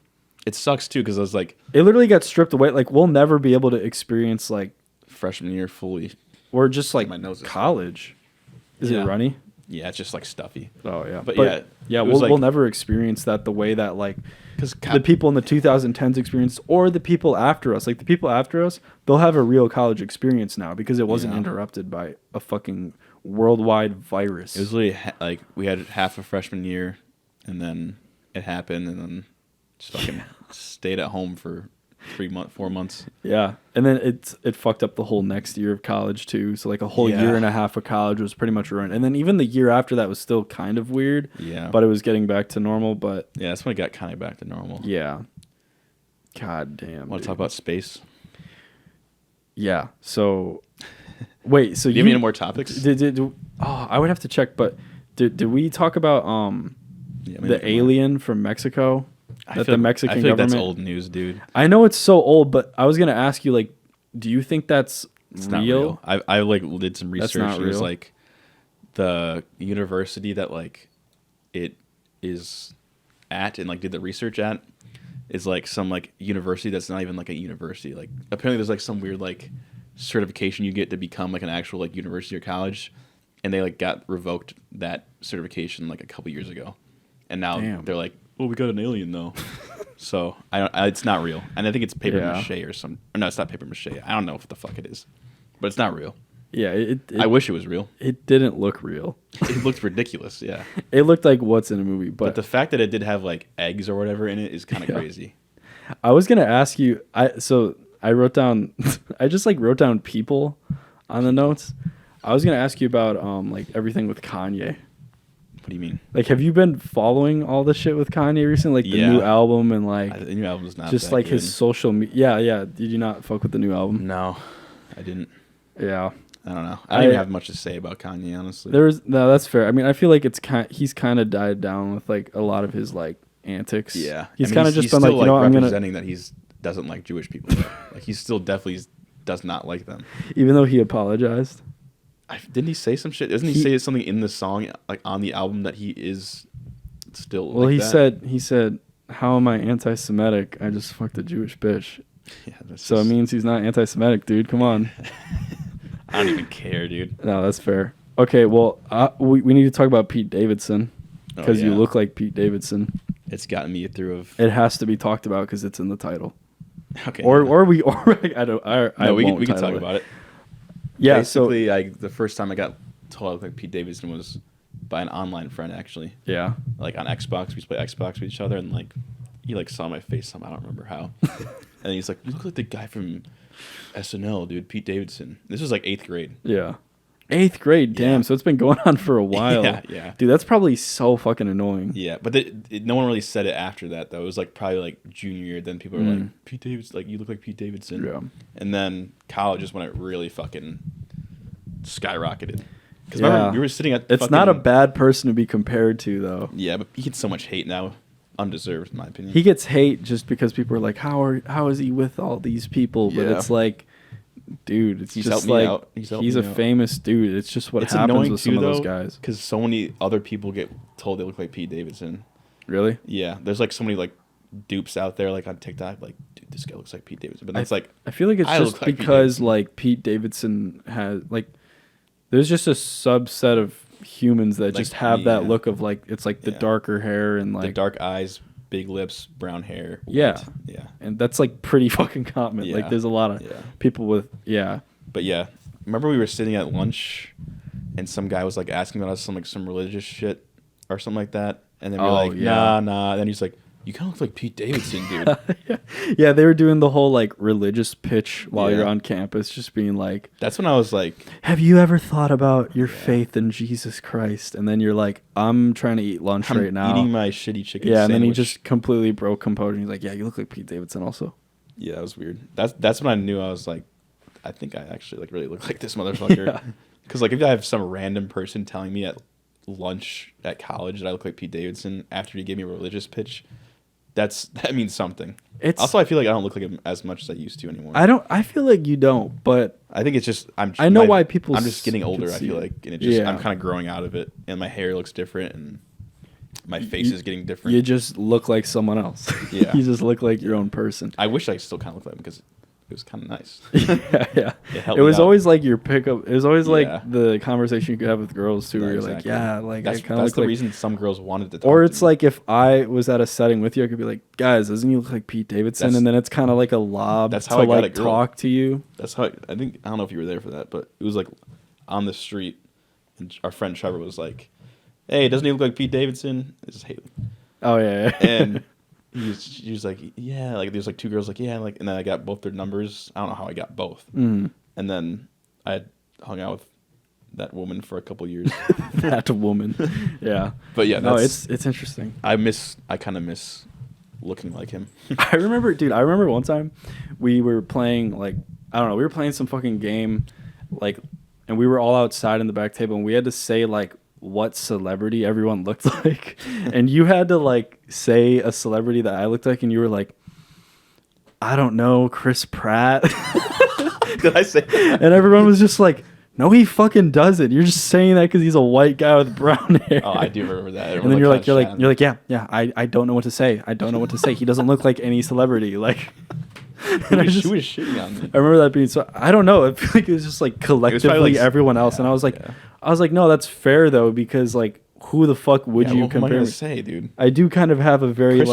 It sucks too, because I was like, it literally got stripped away. Like we'll never be able to experience like freshman year fully, or just like college. Is it runny? Yeah, it's just like stuffy. Oh yeah, but we'll never experience that the way that like the people in the 2010s experienced, or the people after us. Like the people after us, they'll have a real college experience now because it wasn't interrupted by a fucking worldwide virus. It was literally like we had half a freshman year, and then it happened, and then just fucking stayed at home for 4 months. Yeah, and then it fucked up the whole next year of college too. So like a whole year and a half of college was pretty much ruined, and then even the year after that was still kind of weird. Yeah, but it was getting back to normal. But yeah, that's when it got kind of back to normal. Yeah. God damn. Want to talk about space? Yeah. So, wait. So do you have any more topics? I would have to check. But did we talk about the alien from Mexico? That the Mexican government. That's old news, dude. I know it's so old, but I was gonna ask you, like, do you think it's not real? I like did some research. That's not real. It was like the university that like it is at and like did the research at is like some like university that's not even like a university. Like apparently there's like some weird like certification you get to become like an actual like university or college, and they like got revoked that certification like a couple years ago, and now they're like, well, we got an alien though. So it's not real, and I think it's paper mache or some. Or no, it's not paper mache. I don't know what the fuck it is, but it's not real. Yeah, I wish it was real. It didn't look real. It looked ridiculous. Yeah, it looked like what's in a movie. But the fact that it did have like eggs or whatever in it is kind of crazy. I was gonna ask you. I wrote down. I just like wrote down people on the notes. I was gonna ask you about like everything with Kanye. What do you mean? Like, have you been following all the shit with Kanye recently? Like the new album and like the new album's not just that like good. his social media. Yeah. Did you not fuck with the new album? No, I didn't. Yeah. I don't know. I don't even have much to say about Kanye, honestly. No, that's fair. I mean, I feel like he's kind of died down with like a lot of his like antics. Yeah, he's kind of just been like, you know, I'm representing that he doesn't like Jewish people. Like he still definitely does not like them, even though he apologized. Didn't he say some shit? Doesn't he say something in the song, like on the album, that he is still? Well, like he said, "How am I anti-Semitic? I just fucked a Jewish bitch." Yeah, so it means he's not anti-Semitic, dude. Come on. I don't even care, dude. No, that's fair. Okay, well, we need to talk about Pete Davidson because you look like Pete Davidson. It's gotten me through. It has to be talked about because it's in the title. Okay. Or I don't. No, we can talk about it. Yeah, basically, the first time I got told I looked like Pete Davidson was by an online friend, actually. Yeah. Like on Xbox, we used to play Xbox with each other, and like he like saw my face somehow, I don't remember how. And he's like, "You look like the guy from SNL, dude, Pete Davidson." This was like 8th grade. Yeah. 8th grade, damn. So it's been going on for a while. Yeah. Dude, that's probably so fucking annoying. Yeah, but no one really said it after that, though. It was like probably like junior year. Then people were like, Pete Davidson, like, you look like Pete Davidson. Yeah. And then college is when it really fucking skyrocketed. Because remember, we were sitting at It's not a bad person to be compared to, though. Yeah, but he gets so much hate now. Undeserved, in my opinion. He gets hate just because people are like, how is he with all these people? But it's like, dude, it's just like he's a famous dude. It's just what happens with some of those guys. Because so many other people get told they look like Pete Davidson. Really? Yeah, there's like so many like dupes out there like on TikTok, like, dude, this guy looks like Pete Davidson. But then it's like, I feel like it's I just look like Pete because Davidson. like Pete Davidson has like there's just a subset of humans that Like just have me, that yeah. look of like it's like the Yeah. darker hair and The like dark eyes, big lips, brown hair. Yeah. White. Yeah. and that's like pretty fucking common. Like Yeah. there's a lot of Yeah. people with But yeah, remember we were sitting at lunch, and some guy was like asking about us some religious shit or something like that, and then we were Oh, like, yeah. nah. And then he's like, you kind of look like Pete Davidson, dude. yeah, they were doing the whole like religious pitch while Yeah. you're on campus, just being like, That's when I was like, have you ever thought about your faith in Jesus Christ? And then you're like, I'm trying to eat lunch I'm right now. eating my shitty chicken. Yeah, and then he sandwich. just completely broke composure. And he's like, yeah, you look like Pete Davidson also. Yeah, that was weird. That's when I knew I was like, I think I actually like really look like this motherfucker. Yeah. Because like if I have some random person telling me at lunch at college that I look like Pete Davidson after he gave me a religious pitch, that means something. It's Also, I feel like I don't look like him as much as I used to anymore. I feel like you don't, but I think it's just I know why people I'm just getting older. I can see feel it. like, and it just Yeah. I'm kind of growing out of it, and my hair looks different, and my face is getting different. you just look like someone else. Yeah. You just look like your own person. I wish I still kind of looked like him because it was kind of nice. yeah. It helped It was me out. always like your pickup. It was always Yeah. like the conversation you could have with girls too, Yeah, where you're exactly. like, yeah, like that's I kind of look the like. reason some girls wanted to talk Or to it's me. like if I was at a setting with you, I could be like, guys, doesn't he look like Pete Davidson? That's- And then it's kind of like a lob that's to how I got like a girl. talk to you. That's how I don't know if you were there for that, but it was like on the street, and our friend Trevor was like, "Hey, doesn't he look like Pete Davidson?" This is Haley, Oh yeah. and he was like, "Yeah." Like there's like two girls like, "Yeah," like, and then I got both their numbers. I don't know how I got both, Mm. and then I had hung out with that woman for a couple years. That woman. Yeah. But yeah, No, that's, it's interesting. I kind of miss looking like him. I remember one time we were playing like I don't know, we were playing some fucking game like and we were all outside in the back table and we had to say like what celebrity everyone looked like. And you had to like say a celebrity that I looked like and you were like, I don't know, Chris Pratt. Did I say that? And everyone was just like, no, he fucking doesn't. You're just saying that because he's a white guy with brown hair. Oh, I do remember that. And then you're like, yeah, I don't know what to say. I don't know what to say. He doesn't look like any celebrity. Like, and I Who just, was shitting on me? I remember that being so. I don't know. I feel like it was just like collectively like- everyone else, and I was like, no, that's fair though because like, who the fuck would you what am I compare? gonna Me? say, dude? I do kind of have a very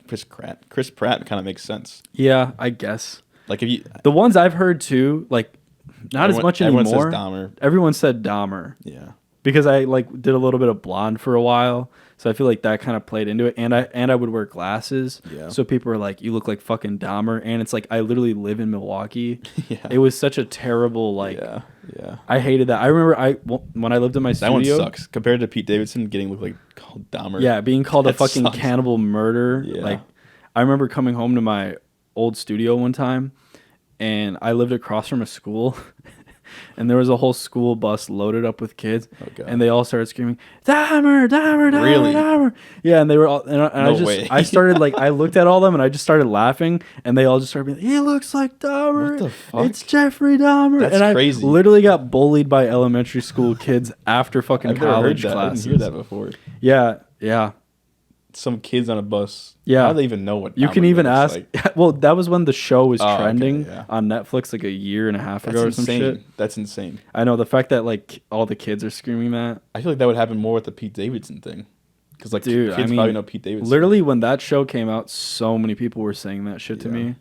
Chris Pratt kind of makes sense. Yeah, I guess Like if you the ones I've heard too, like, not as much anymore. Everyone says Dahmer. Everyone said Dahmer. Yeah. Because I like did a little bit of blonde for a while, so I feel like that kind of played into it. And I would wear glasses, Yeah. so people were like, "You look like fucking Dahmer." And it's like I literally live in Milwaukee. Yeah. It was such a terrible like. Yeah. I hated that. I remember when I lived in my That one studio. sucks compared to Pete Davidson getting looked like called Dahmer. Yeah, being called a That fucking sucks. cannibal murder. Yeah. Like, I remember coming home to my old studio one time, and I lived across from a school. And there was a whole school bus loaded up with kids, Oh, God. and they all started screaming, "Dahmer, Dahmer, Dahmer, Really? Dahmer!" Yeah, and they were all, and I No just, way. I started like, I looked at all of them, and I just started laughing, and they all just started being, like, "He looks like Dahmer. What the fuck? It's Jeffrey Dahmer." That's and I crazy. literally got bullied by elementary school kids after fucking I've never heard college that. classes. I didn't hear that before. Yeah. Some kids on a bus. Yeah. How do they even know what You Dahmer can even looks ask. like? Well, that was when the show was Oh, okay, trending yeah. on Netflix like a year and a half That's ago or some insane. shit. That's insane. I know the fact that like all the kids are screaming that. I feel like that would happen more with the Pete Davidson thing. Because like Dude, kids I mean, probably know Pete Davidson. Literally, when that show came out, so many people were saying that shit to Yeah. me.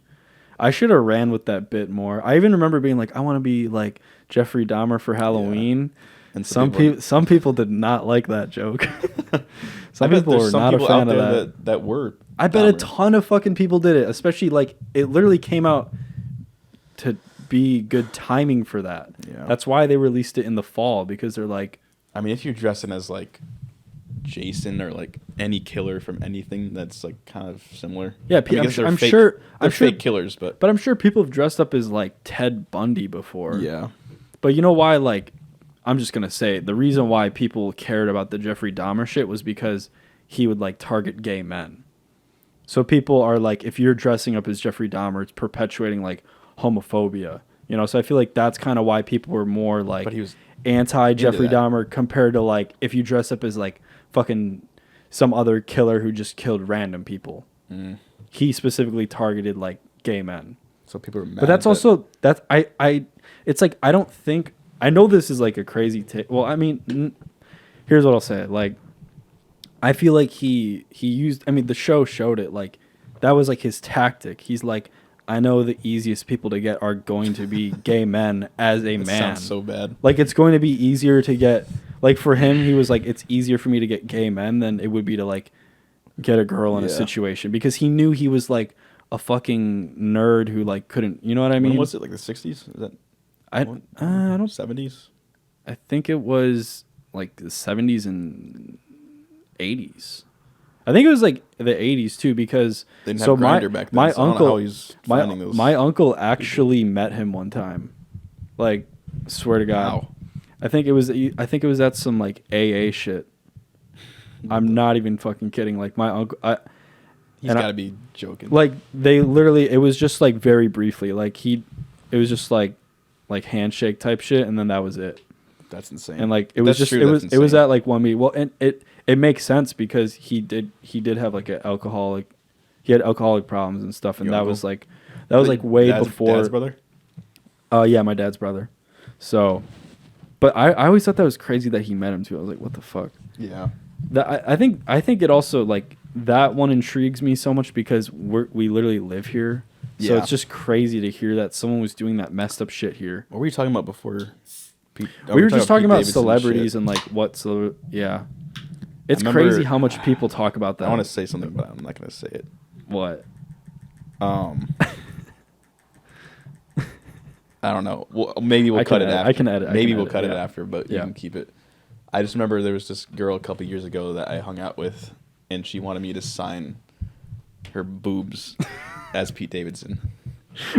I should have ran with that bit more. I even remember being like, I want to be like Jeffrey Dahmer for Halloween. And Some people did not like that joke. Some I bet people there's were some not a people fan out of there that. that were. I bet a Dahmer. ton of fucking people did it, especially like it literally came out to be good timing for that. Yeah. That's why they released it in the fall because they're like, I mean, if you're dressing as like Jason or like any killer from anything, that's like kind of similar. yeah, I mean, I guess they're I'm fake- sure they're fake killers, but I'm sure people have dressed up as like Ted Bundy before. yeah, But you know why? Like, I'm just gonna say the reason why people cared about the Jeffrey Dahmer shit was because he would like target gay men. So people are like, if you're dressing up as Jeffrey Dahmer, it's perpetuating like homophobia. You know, so I feel like that's kind of why people were more like But he was anti Jeffrey that. Dahmer compared to like if you dress up as like fucking some other killer who just killed random people. he specifically targeted like gay men. So people are mad. But that's also that's I it's like I don't think I know this is like a crazy take. Well, I mean, here's what I'll say. Like, I feel like he used. I mean, the show showed it. Like, that was like his tactic. He's like, I know the easiest people to get are going to be gay men as a man. Sounds so bad. Like, it's going to be easier to get. Like, for him, he was like, it's easier for me to get gay men than it would be to like get a girl in a situation, because he knew he was like a fucking nerd who like couldn't. You know what I mean? When was it, like the 60s? Is that? I don't 70s. I think it was like the 70s and 80s. I think it was like the 80s too, because they didn't have Grindr back then, my so I don't know uncle how he's finding those my uncle actually met him one time. Like, swear to God. Wow. I think it was at some like AA shit. I'm not even fucking kidding. Like, my uncle he's got to be joking. Like, they literally, it was just like very briefly. Like, it was just like handshake type shit, and then that was it. That's insane. And like it was That's just true, it was at like one meet. Well, and it makes sense because he did have like he had alcoholic problems and stuff, and Your that uncle? was like way before. Dad's brother? Yeah, my dad's brother. So, but I always thought that was crazy that he met him too. I was like, what the fuck? Yeah. I think it also, like, that one intrigues me so much because we literally live here. So it's just crazy to hear that someone was doing that messed up shit here. What were you talking about before? We were just talking Pete about Davidson celebrities and like yeah. It's crazy how much people talk about that. I want to say something, but I'm not going to say it. What? I don't know. Well, maybe we'll cut it after. I can edit. Maybe we'll cut it after, but you Yeah. can keep it. I just remember there was this girl a couple years ago that I hung out with, and she wanted me to sign her boobs as Pete Davidson.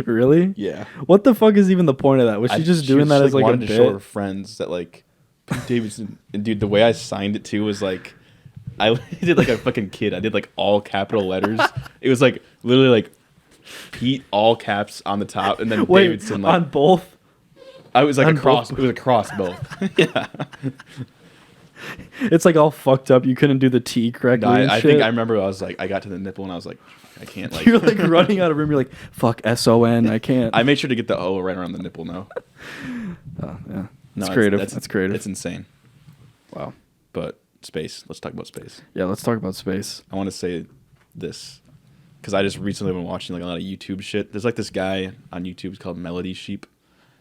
Really? Yeah. What the fuck is even the point of that? Was she just doing that as like a wanted bit? to show her friends that like Pete Davidson. And dude, the way I signed it too was like, I did like a fucking kid. I did like all capital letters. It was like literally like Pete all caps on the top, and then Davidson like on both. I was like on a cross. both. It was a cross both. Yeah. It's like all fucked up. You couldn't do the T correctly. No, and I shit. think I remember I was like, I got to the nipple and I was like, I can't like. You're like running out of room. You're like, fuck SON. I can't. I made sure to get the O right around the nipple now. Oh, yeah. No, It's creative. That's creative. It's insane. Wow. But space. Let's talk about space. Yeah, let's talk about space. I want to say this because I just recently been watching like a lot of YouTube shit. There's like this guy on YouTube called Melody Sheep.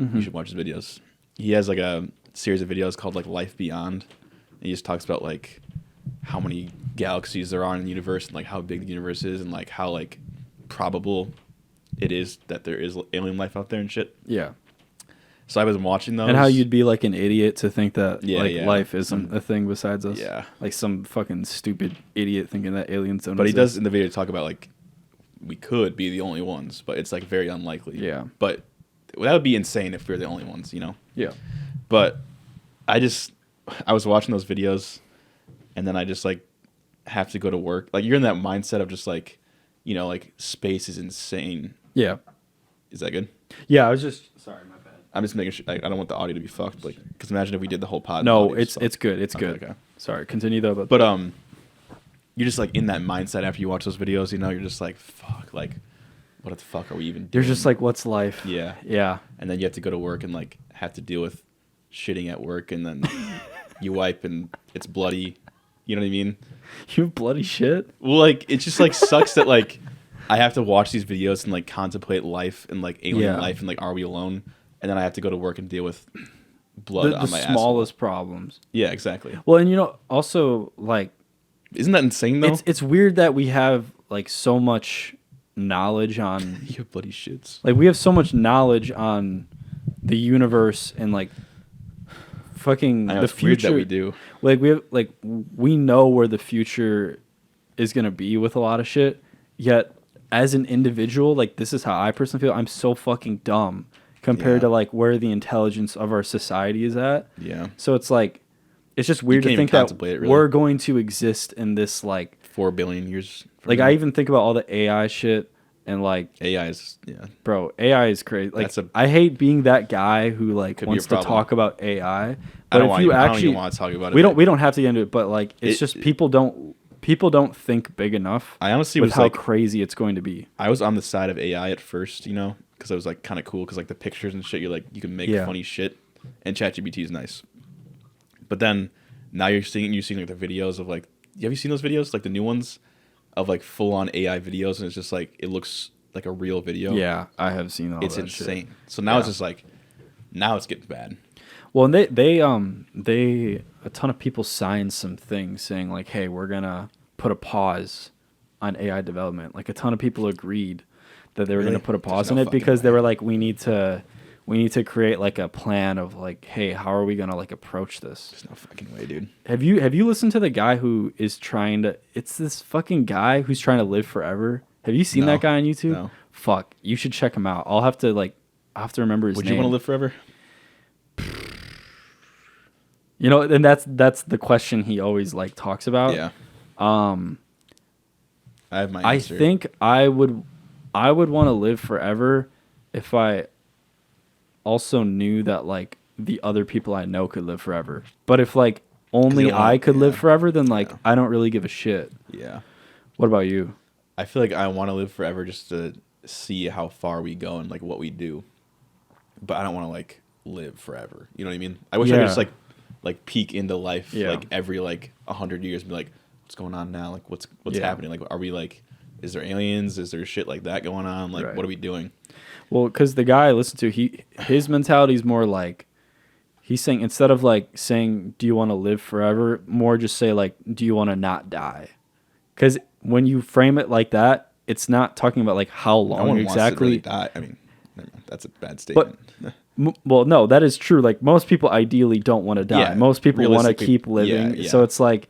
Mm-hmm. You should watch his videos. He has like a series of videos called like Life Beyond. And he just talks about like how many galaxies there are in the universe and like how big the universe is and like how like probable it is that there is alien life out there and shit. Yeah. So I was watching those. And how you'd be like an idiot to think that life isn't some, a thing besides us. Yeah. Like some fucking stupid idiot thinking that aliens don't But exist. he does in the video talk about like we could be the only ones, but it's like very unlikely. Yeah. But that would be insane if we were the only ones, you know? Yeah. But I was watching those videos and then I just like have to go to work. Like you're in that mindset of just like, you know, like space is insane. Yeah. Is that good? Yeah, I was just sorry, my bad. I'm just making sure. I don't want the audio to be fucked. Like, because imagine if we did the whole pod. No, the it's good. It's good. Okay. Sorry, continue though. But you're just like in that mindset after you watch those videos. You know, you're just like, fuck, like, what the fuck are we even doing? You're just like, what's life? Yeah. Yeah. And then you have to go to work and like have to deal with shitting at work, and then you wipe and it's bloody. You know what I mean? You bloody shit. Well, like it just like sucks that like I have to watch these videos and like contemplate life and like alien life and like are we alone? And then I have to go to work and deal with blood on my the asshole. smallest problems. Yeah, exactly. Well, and you know, also like, isn't that insane though? it's weird that we have like so much knowledge on you bloody shits. like we have so much knowledge on the universe and like fucking I know, the it's weird future that we do. Like we know where the future is gonna be with a lot of shit. Yet as an individual, like this is how I personally feel. I'm so fucking dumb compared to like where the intelligence of our society is at. Yeah. So it's like it's just weird to can't think even that contemplate it, really. we're going to exist in this like 4 billion years. like I even think about all the AI shit and like AI is bro, AI is crazy. Like That's I hate being that guy who like Could be a wants to problem. talk about AI. I But don't if want you I don't actually even want to talk about it. we don't have to get into it, but like it's just people don't people don't think big enough. I honestly with was how like, crazy it's going to be. I was on the side of AI at first, you know, because it was like kind of cool because like the pictures and shit, you're like you can make funny shit, and ChatGPT is nice. But then now you're seeing like the videos of like, have you seen those videos, like the new ones of like full on AI videos, and it's just like it looks like a real video. Yeah, I have seen all it's that insane. shit. So now it's just like, now it's getting bad. Well, and they a ton of people signed some things saying like, hey, we're gonna put a pause on AI development. Like a ton of people agreed that they were gonna put a pause on it because they were like, we need to create like a plan of like, hey, how are we gonna like approach this? There's no fucking way, dude. Have you listened to the guy who is trying to? It's this fucking guy who's trying to live forever. Have you seen that guy on YouTube? No. Fuck, you should check him out. I'll have to remember his name. Would you want to live forever? You know, and that's the question he always like talks about. Yeah. I have my answer. I think I would want to live forever if I also knew that like the other people I know could live forever. But if like only I could live forever, then like I don't really give a shit. Yeah. What about you? I feel like I want to live forever just to see how far we go and like what we do. But I don't want to like live forever. You know what I mean? I wish I could just like peek into life like every like 100 years and be like, what's going on now? Like what's happening? Like are we like, is there aliens? Is there shit like that going on? Like what are we doing? Well, because the guy I listened to, his mentality is more like, he's saying instead of like saying, do you want to live forever? More just say like, do you want to not die? Because when you frame it like that, it's not talking about like how long exactly. Wants to really die. I mean, that's a bad statement. Well, no, that is true. Like most people ideally don't want to die. Yeah, most people want to keep living. So it's like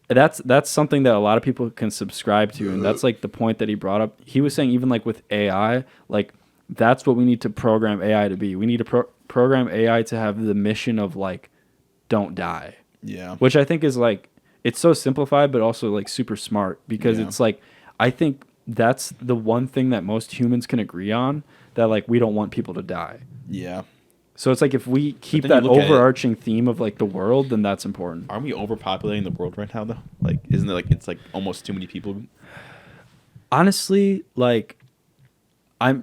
that's something that a lot of people can subscribe to, and that's like the point that he brought up. He was saying even like with AI, like that's what we need to program AI to be. We need to program AI to have the mission of like don't die. Yeah. Which I think is like, it's so simplified but also like super smart because it's like, I think that's the one thing that most humans can agree on, that like we don't want people to die. Yeah. So it's like if we keep that overarching theme of like the world, then that's important. Aren't we overpopulating the world right now though? Like isn't it like it's like almost too many people? Honestly, like I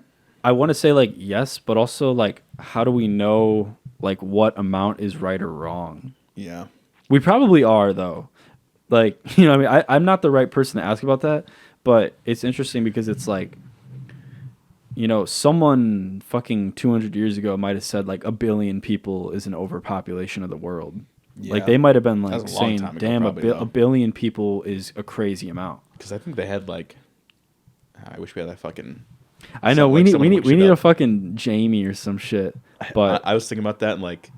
want to say like yes, but also like how do we know like what amount is right or wrong? Yeah. We probably are though. Like, you know what I mean? I'm not the right person to ask about that, but it's interesting because it's like, you know, someone fucking 200 years ago might have said like 1 billion people is an overpopulation of the world. Yeah. Like they might have been like saying, damn, a billion people is a crazy amount. Because I think they had like, I wish we had that fucking. I know we need a fucking Jamie or some shit. But I was thinking about that and like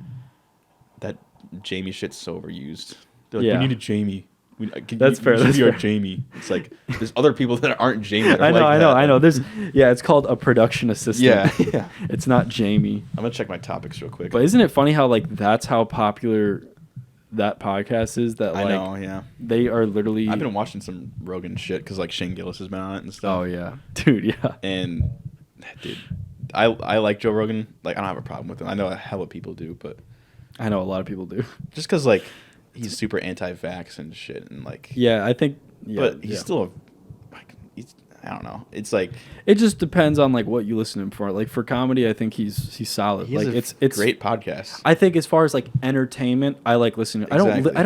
that Jamie shit's so overused. They're like, we need a Jamie. That's fair. That's fair. Jamie. It's like there's other people that aren't Jamie. That are I know. There's it's called a production assistant. Yeah. It's not Jamie. I'm gonna check my topics real quick. But isn't it funny how like that's how popular that podcast is? That like, I know, yeah. They are literally. I've been watching some Rogan shit because like Shane Gillis has been on it and stuff. Oh yeah, dude, yeah. And dude, I like Joe Rogan. Like I don't have a problem with him. I know a hell of people do, but I know a lot of people do. Just because like. He's super anti-vax and shit, and like I think, but he's still I don't know. It's like it just depends on like what you listen to him for. Like for comedy, I think he's solid. He's like it's great podcast. I think as far as like entertainment, I like listening. Exactly. I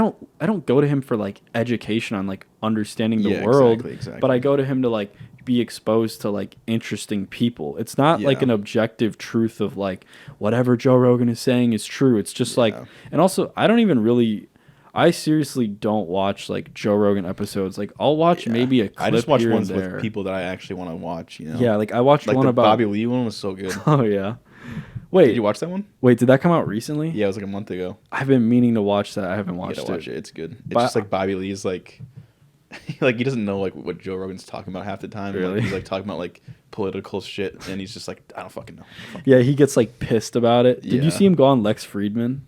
don't go to him for like education on like understanding the world. Exactly. But I go to him to like be exposed to like interesting people. It's not like an objective truth of like whatever Joe Rogan is saying is true. It's just like, and also I seriously don't watch like Joe Rogan episodes. Like I'll watch maybe a clip. I just watch here ones and there. with people that I actually want to watch. You know? Yeah, like I watched like one the about Bobby Lee one was so good. Oh yeah. Wait, did you watch that one? Wait, did that come out recently? Yeah, it was like a month ago. I've been meaning to watch that. I haven't watched it. Watch it. It's good. It's just like Bobby Lee's like, like he doesn't know like what Joe Rogan's talking about half the time. Really? Like, he's like talking about like political shit, and he's just like, I don't fucking know. Yeah, he gets like pissed about it. Did you see him go on Lex Friedman?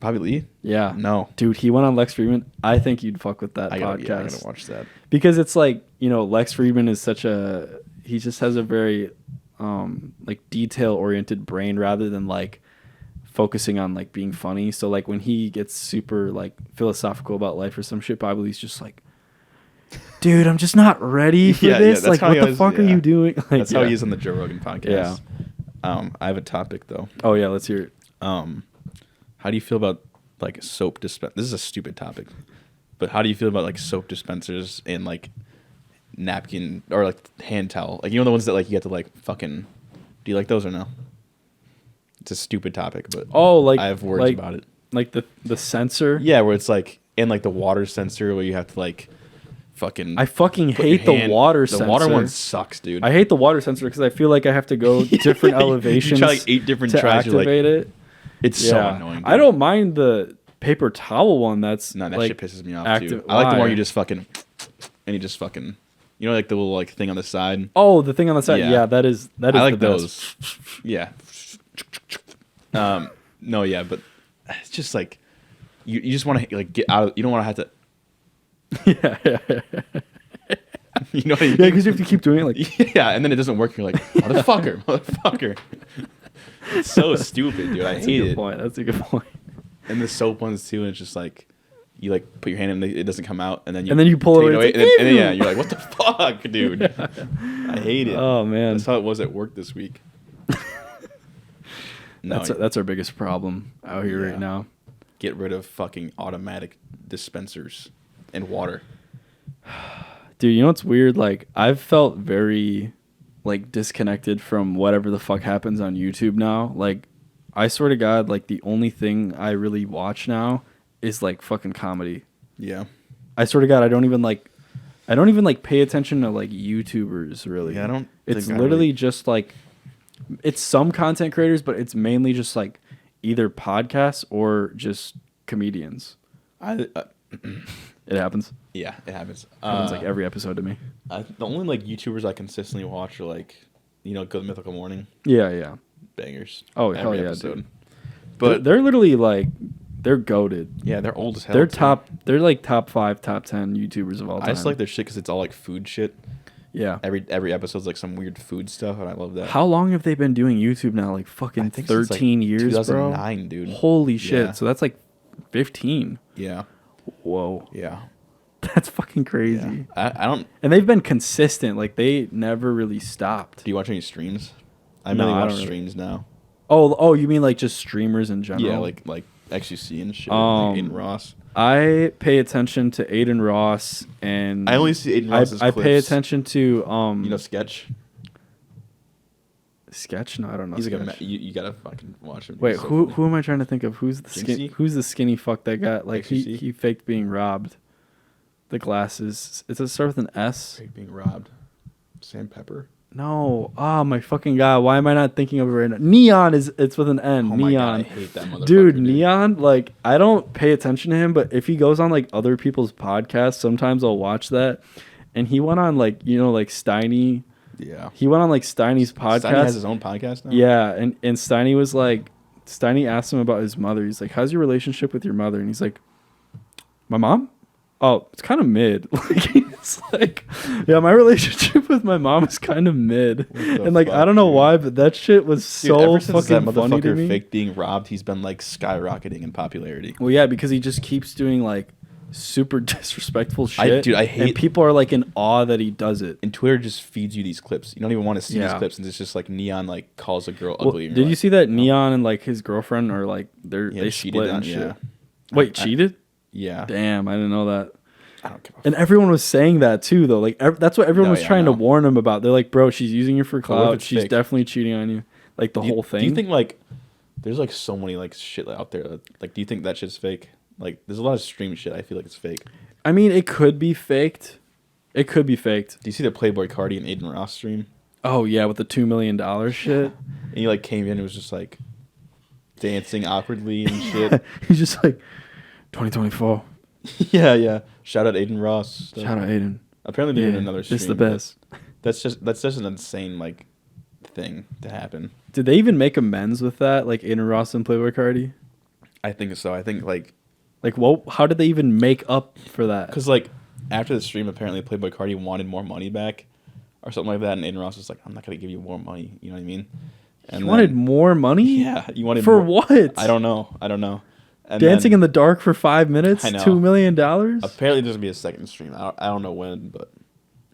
Bobby Lee? Yeah. No. Dude, he went on Lex Friedman. I think you'd fuck with that podcast. Yeah, I gotta watch that. Because it's like, you know, Lex Friedman is he just has a very like detail-oriented brain rather than like focusing on like being funny. So like when he gets super like philosophical about life or some shit, Bobby Lee's just like, dude, I'm just not ready for this. that's Like, how what he the was- fuck are yeah. you doing? Like, That's how he is on the Joe Rogan podcast. Yeah. I have a topic though. Oh yeah, let's hear it. How do you feel about like soap dispense? This is a stupid topic, but how do you feel about like soap dispensers and like napkin or like hand towel? Like, you know, the ones that like you have to like fucking. Do you like those or no? It's a stupid topic, but I have words about it. Like the sensor. Yeah, where it's like and like the water sensor where you have to like fucking. I fucking put hate your the hand- water The sensor. water one sucks, dude. I hate the water sensor because I feel like I have to go different elevations. You try like 8 different to tries. You're like, activate it. it's so annoying. Dude. I don't mind the paper towel one. That's No, that like, shit pisses me off active- too. I like the one why? where you just fucking and you just fucking, you know, like the little like thing on the side. Oh, the thing on the side. Yeah. Yeah, that is I like the those. best. Yeah. No, yeah, but it's just like you just want to like get out of. You don't want to have to. Yeah. You know what I mean? Yeah, because you have to keep doing it. Like, Yeah, and then it doesn't work. You're like, motherfucker. It's so stupid, dude. I that's a hate good it. point. That's a good point. And the soap ones too, and it's just like you like put your hand in, it doesn't come out, and then you pull take it away, it's and like, then, "Ew." yeah, you're like, what the fuck, dude? I hate it. Oh man, That's how it was at work this week. No, that's our biggest problem out here right now. Get rid of fucking automatic dispensers and water. Dude, you know what's weird? Like, I've felt very, like, disconnected from whatever the fuck happens on YouTube now. Like, I swear to God, like, the only thing I really watch now is, like, fucking comedy. Yeah. I swear to God, I don't even, like, pay attention to, like, YouTubers, really. Yeah, I don't It's think I literally really- just, like, it's some content creators, but it's mainly just, like, either podcasts or just comedians. It happens. Yeah, it happens. Happens like every episode to me. The only like YouTubers I consistently watch are like, you know, Good Mythical Morning Yeah. bangers. Oh, every hell yeah, episode. dude. But They're literally like, they're goated. yeah, they're old as hell. They're too. they're like top 5, top 10 YouTubers of all time. I just like their shit because it's all like food shit. Yeah. Every episode's like some weird food stuff, and I love that. How long have they been doing YouTube now? Like fucking I think since, like, 13 years, 2009, bro. dude. Holy shit. Yeah. So that's like 15. Yeah, Whoa. yeah, That's fucking crazy. yeah. I don't. And they've been consistent. Like they never really stopped. Do you watch any streams? I No, mainly I watch don't really. streams now. Oh, you mean like just streamers in general? Yeah, like XUC and shit. Um, Like Aiden Ross. I pay attention to Aiden Ross and I only see Aiden Ross's I clips. pay attention to You know, Sketch. Sketch? No, I don't know. He's like Sketch. you gotta fucking watch him. Wait, He's so who funny. who am I trying to think of? Who's Jinxie? the skinny fuck that got like XUC? he faked being robbed? The glasses. It's a start with an S. Fake being robbed. Sam Pepper. No. Oh my fucking god. Why am I not thinking of it right now? Neon it's with an N. Oh my Neon. god, I hate that motherfucker. Dude, Neon, like I don't pay attention to him, but if he goes on like other people's podcasts, sometimes I'll watch that. And he went on like, you know, like Steiny. Yeah. He went on like Steiny's podcast. Steiny has his own podcast now. Yeah, and Steiny was like, Steiny asked him about his mother. He's like, "How's your relationship with your mother?" And he's like, "My mom? Oh, it's kind of mid." Like he's like, "Yeah, my relationship with my mom is kind of mid." the And like I fuck, don't know dude? why, but that shit was Dude, so ever since that fucking funny to motherfucker me. fake being robbed, he's been like skyrocketing in popularity. Well, yeah, because he just keeps doing like super disrespectful shit. I and hate- people are like in awe that he does it. And Twitter just feeds you these clips. You don't even want to see these Yeah. clips, and it's just like Neon like calls a girl Well, ugly. and did you're you like, see that Neon and like his girlfriend are like Yeah, they cheated split on- and shit? yeah. Wait, cheated? Yeah. Damn, I didn't know that. I don't give a And everyone was saying that too, though. Like that's what everyone No, was yeah, trying to no. warn him about. They're like, "Bro, she's using you for But what if clout. it's She's fake? definitely cheating on you." Like the whole thing. Do you think like there's like so many like shit out there? Like, do you think that shit's fake? Like, there's a lot of stream shit. I feel like it's fake. I mean, it could be faked. It could be faked. Do you see the Playboy Cardi and Aiden Ross stream? Oh yeah, with the $2 million shit. And he like came in and was just like dancing awkwardly and shit. He's just like 2024. yeah. Shout out Aiden Ross. Shout out Aiden. Apparently they're Yeah, doing another stream. it's the but best. That's just an insane like thing to happen. Did they even make amends with that? Like Aiden Ross and Playboy Cardi? I think so. I think like Like, what? How did they even make up for that? because like after the stream, apparently Playboy Cardi wanted more money back or something like that, and Aiden Ross was like, "I'm not gonna give you more money." You know what I mean? And You wanted more money? Yeah, you wanted For more. what? I don't know. And Dancing then, in the dark for 5 minutes, I know. $2 million. Apparently, there's gonna be a second stream. I don't know when, but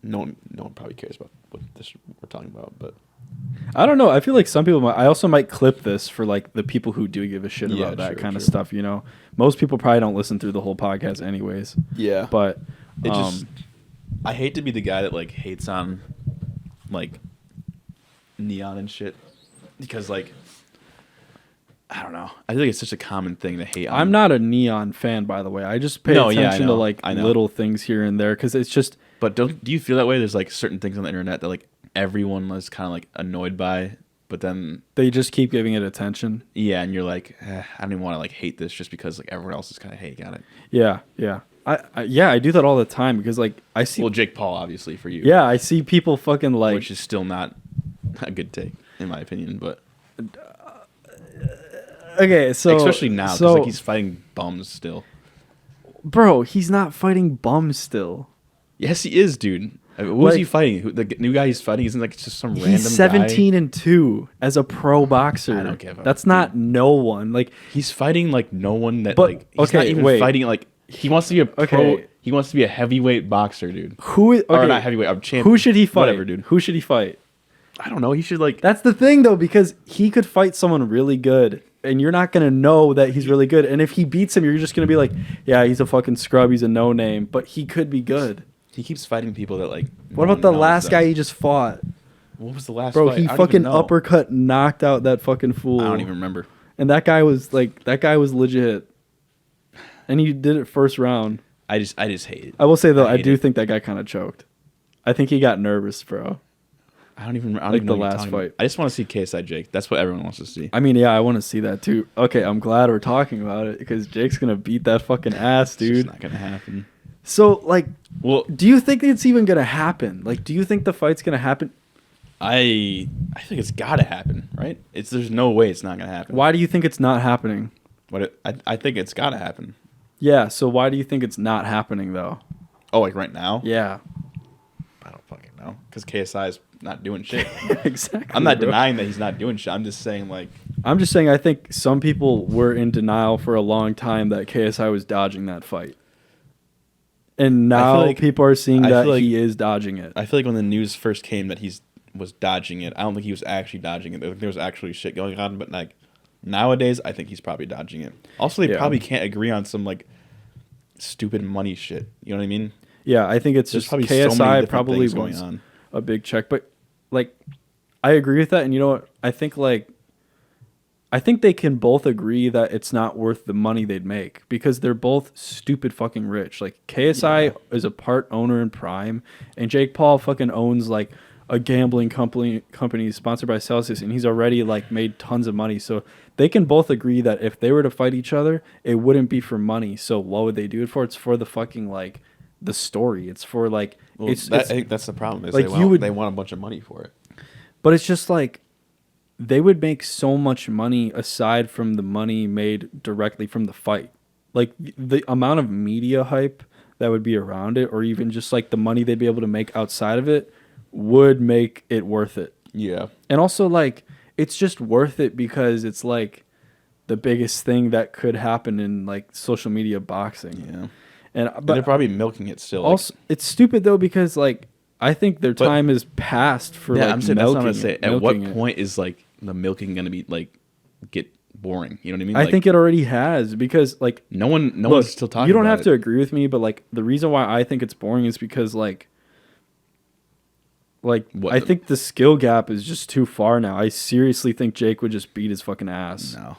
no one probably cares about what this we're talking about. But I don't know. I feel like some people might. I also might clip this for like the people who do give a shit Yeah, about that true, kind of true. stuff. You know, most people probably don't listen through the whole podcast, anyways. yeah, But it just I hate to be the guy that like hates on like neon and shit because like I don't know. I feel like it's such a common thing to hate on. I'm not a neon fan, by the way. I just pay No, yeah, I attention to know. like I know. little things here and there because it's just. But do you feel that way? There's like certain things on the internet that like everyone was kind of like annoyed by, but then They just keep giving it attention. yeah, and you're like, I don't even want to like hate this just because like everyone else is kind of hating on it. Yeah, yeah. I do that all the time because like I see. Well, Jake Paul obviously for you. Yeah, I see people fucking like. which is still not a good take in my opinion, but Okay, so especially now because so, like he's fighting bums still. bro, he's not fighting bums still. Yes, he is, dude. Who was he Like- fighting? Who, the new guy he's fighting isn't like just some random He's 17-2 as a pro boxer. I don't give a That's not no one. Like guy. He's fighting like no one that But, like he's not okay, even wait. fighting like he wants to be a pro. Okay. He wants to be a heavyweight boxer, dude. who is Or okay, not heavyweight. I'm champ. who should he fight? Whatever, dude. Who should he fight? I don't know. He should like. That's the thing though, because he could fight someone really good, and you're not gonna know that he's really good. And if he beats him, you're just gonna be like, yeah, he's a fucking scrub, he's a no name, but he could be good. He keeps fighting people that like. What no about the one last knows guy them. he just fought? What was the last? Bro, fight? he I don't fucking even know. uppercut knocked out that fucking fool. I don't even remember. And that guy was legit. And he did it first round. I just hate it. I will say though, I hate do it. think that guy kind of choked. I think he got nervous, bro. I don't even Like know the what you're last talking fight. about. I just want to see KSI Jake. That's what everyone wants to see. I mean, yeah, I want to see that too. Okay, I'm glad we're talking about it because Jake's gonna beat that fucking ass, It's dude. just not gonna happen. So, like, Well, do you think it's even gonna happen? Like, do you think the fight's gonna happen? I think it's got to happen, right? There's no way it's not gonna happen. Why do you think it's not happening? I think it's got to happen. Yeah. So why do you think it's not happening though? Oh, like right now? Yeah. I don't fucking know. Because KSI is not doing shit. Exactly. I'm not bro. denying that he's not doing shit. I'm just saying like I'm just saying I think some people were in denial for a long time that KSI was dodging that fight. And now like- people are seeing I that feel like- he is dodging it. I feel like when the news first came that was dodging it, I don't think he was actually dodging it. There was actually shit going on, but like nowadays, I think he's probably dodging it. Also, they Yeah. probably can't agree on some like stupid money shit. You know what I mean? Yeah, I think it's There's just probably so many KSI different probably things going wants on. a big check, but like I agree with that. And you know what? I think they can both agree that it's not worth the money they'd make because they're both stupid fucking rich. Like KSI is a part owner in Prime, and Jake Paul fucking owns like a gambling company sponsored by Celsius, and he's already like made tons of money. So they can both agree that if they were to fight each other, it wouldn't be for money. So what would they do it for? It's for the fucking like the story. It's for like Well, it's I think that's the problem. Is like, they want a bunch of money for it. but it's just like they would make so much money aside from the money made directly from the fight. Like the amount of media hype that would be around it, or even just like the money they'd be able to make outside of it, would make it worth it. Yeah. And also like it's just worth it because it's like the biggest thing that could happen in like social media boxing. Yeah. And But but they're probably milking it still. also it's stupid though because like I think their But- time is past for yeah, like I'm saying that's what I'm milking gonna say. it. At what milking it. point is like the milking gonna be like get boring? You know what I mean? I Like, think it already has because like no look, one's still talking. you don't about have it. to agree with me, but like the reason why I think it's boring is because like What I the- think the skill gap is just too far now. I seriously think Jake would just beat his fucking ass. No.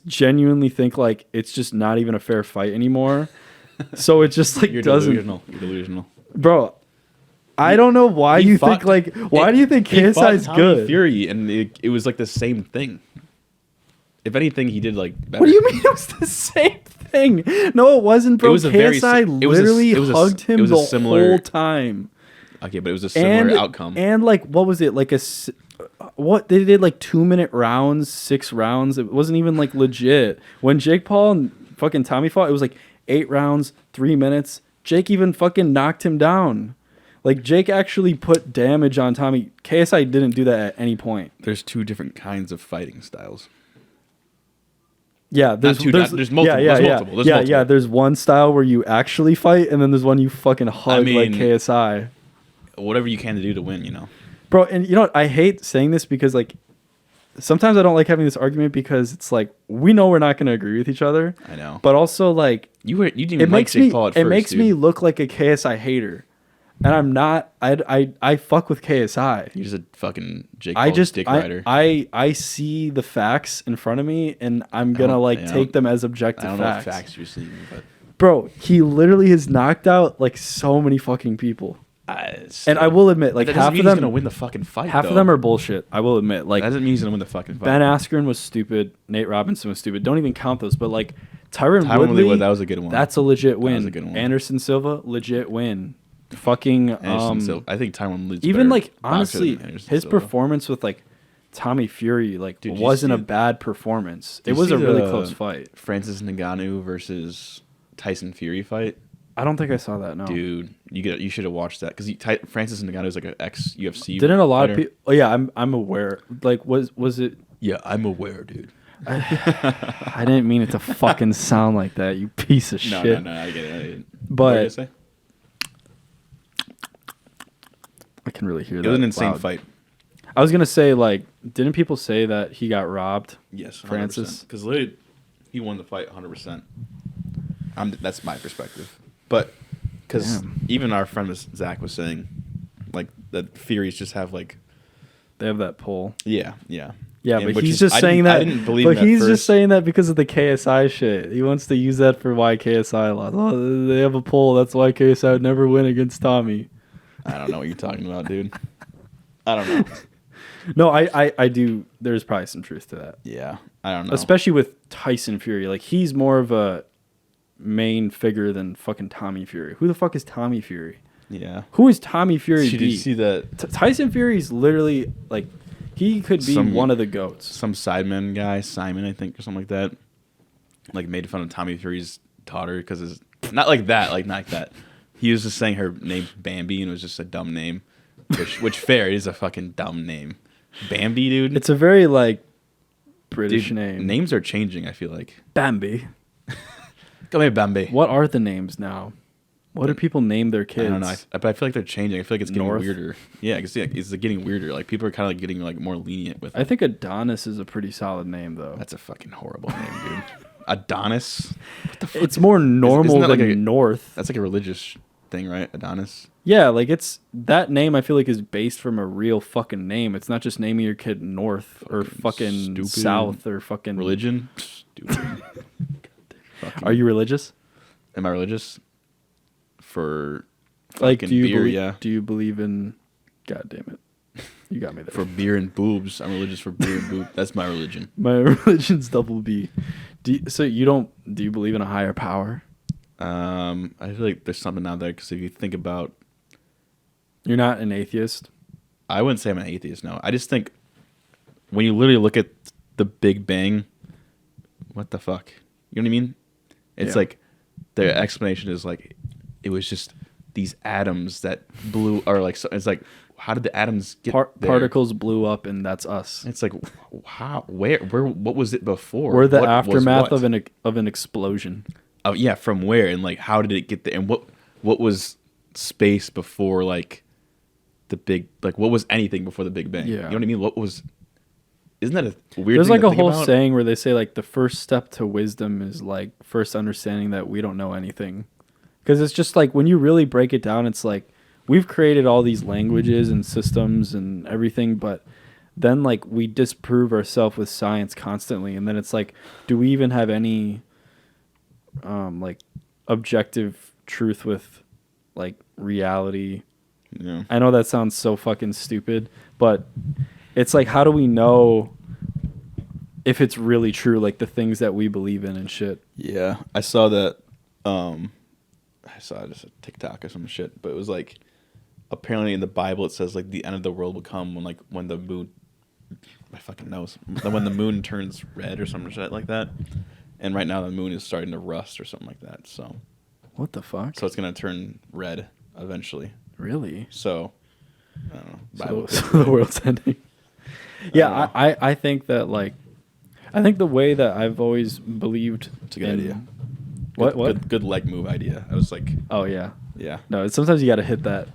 Genuinely think like it's just not even a fair fight anymore. So it just like You're doesn't, delusional. You're delusional. bro. I don't know why He you fought- think like why do you think He fought KSI's Tommy good? Fury, and it was like the same thing. If anything, he did like better. What do you mean it was the same thing? No, it wasn't, bro. It was a very KSI si- it was a- literally it was a- hugged him it was a the similar- whole time. Okay, but it was a similar outcome. And like, what was it? Like what they did like 2-minute rounds, 6 rounds. It wasn't even like legit. When Jake Paul and fucking Tommy fought, it was like 8 rounds, 3 minutes. Jake even fucking knocked him down. Like Jake actually put damage on Tommy. KSI didn't do that at any point. There's two different kinds of fighting styles. Yeah, there's multiple. Yeah, There's yeah, multiple. There's yeah, multiple. yeah. There's one style where you actually fight, and then there's one you fucking hug like KSI. Whatever you can to do to win, you know. Bro, and you know what? I hate saying this because like sometimes I don't like having this argument because it's like we know we're not going to agree with each other. I know. But also like you didn't even like Jake Paul at first, it makes me look like a KSI hater. And I'm not. I fuck with KSI. You're just a fucking Jake Paul dick rider. I see the facts in front of me, and I'm gonna take them as objective facts. I don't know what facts you're seeing, but bro, he literally has knocked out like so many fucking people. And I will admit, like half of them gonna win the fucking fight. Half of them are bullshit. I will admit, like that doesn't mean he's gonna win the fucking fight. Ben Askren was stupid. Nate Robinson was stupid. Don't even count those. But like Tyron Woodley, that was a good one. That's a legit win. That was a good one. Anderson Silva, legit win. Fucking Silva. I think Tyron Woodley's even like honestly, his Silva. Performance with like Tommy Fury wasn't a bad performance. It was a really close fight. Francis Ngannou versus Tyson Fury fight. I don't think I saw that. No, dude, you should have watched that because Francis Ngannou is like an ex UFC. Didn't a lot of people? Oh yeah, I'm aware. Like was it? Yeah, I'm aware, dude. I didn't mean it to fucking sound like that, you piece of shit. No, I get it. But I can really hear that. It was an insane fight. I was gonna say, like, didn't people say that he got robbed? Yes, 100%. Francis, because literally he won the fight 100%. That's my perspective, but because even our friend Zach was saying, like, that Furies just have like they have that pull. Yeah. But he's just saying that. I didn't believe but he's just saying that because of the KSI shit. He wants to use that for why KSI lost. Oh, they have a poll. That's why KSI would never win against Tommy. I don't know what you're talking about, dude. I don't know. No, I do. There's probably some truth to that. Yeah, I don't know. Especially with Tyson Fury. Like, he's more of a main figure than fucking Tommy Fury. Who the fuck is Tommy Fury? Yeah. Who is Tommy Fury? Did you see that? Tyson Fury's literally like, he could be one of the GOATs. Some sideman guy, Simon, I think, or something like that, like made fun of Tommy Fury's daughter because it's not like that. He was just saying her name's Bambi and it was just a dumb name, which fair, it is a fucking dumb name. Bambi, dude. It's a very like British name. Names are changing, I feel like. Bambi. Come here, Bambi. What are the names now? What do people name their kids? I don't know, but I feel like they're changing. I feel like it's getting weirder. Yeah, it's getting weirder. Like, people are kind of like getting like more lenient with it. I think Adonis is a pretty solid name, though. That's a fucking horrible name, dude. Adonis? What the fuck? It's more normal than like North. That's like a religious thing, right? Adonis? Yeah, like that name I feel like is based from a real fucking name. It's not just naming your kid North or fucking South or fucking... Religion? Stupid. Are you religious? Am I religious? For like, beer, yeah. Do you believe in... God damn it. You got me there. For beer and boobs. I'm religious for beer and boobs. That's my religion. My religion's double B. Do you believe in a higher power? I feel like there's something out there because if you think about... You're not an atheist? I wouldn't say I'm an atheist, no. I just think when you literally look at the Big Bang, what the fuck? You know what I mean? It's like the explanation is like it was just these atoms that blew, or like, it's like, how did the atoms get there? Particles blew up and that's us. It's like, how, where, what was it before? We're the aftermath of an explosion. Oh yeah, from where and like how did it get there? And what was space before like the big, like what was anything before the Big Bang? Yeah. You know what I mean? What was? Isn't that a weird? There's thing like to a think whole about? saying where they say like the first step to wisdom is like first understanding that we don't know anything, because it's just like when you really break it down, it's like we've created all these languages and systems and everything, but then like we disprove ourselves with science constantly, and then it's like, do we even have any like objective truth with like reality? Yeah. I know that sounds so fucking stupid, but it's like, how do we know if it's really true, like the things that we believe in and shit? Yeah, I saw that. I saw just a TikTok or some shit, but it was like apparently in the Bible it says like the end of the world will come when the moon, my fucking nose, when the moon turns red or some shit like that. And right now the moon is starting to rust or something like that. So what the fuck? So it's gonna turn red eventually. Really? So I don't know. So the world's ending. Yeah, I think that like I think the way that I've always believed. It's a good idea. What? Good leg move idea. I was like, Oh yeah. yeah. No, sometimes you got to hit that,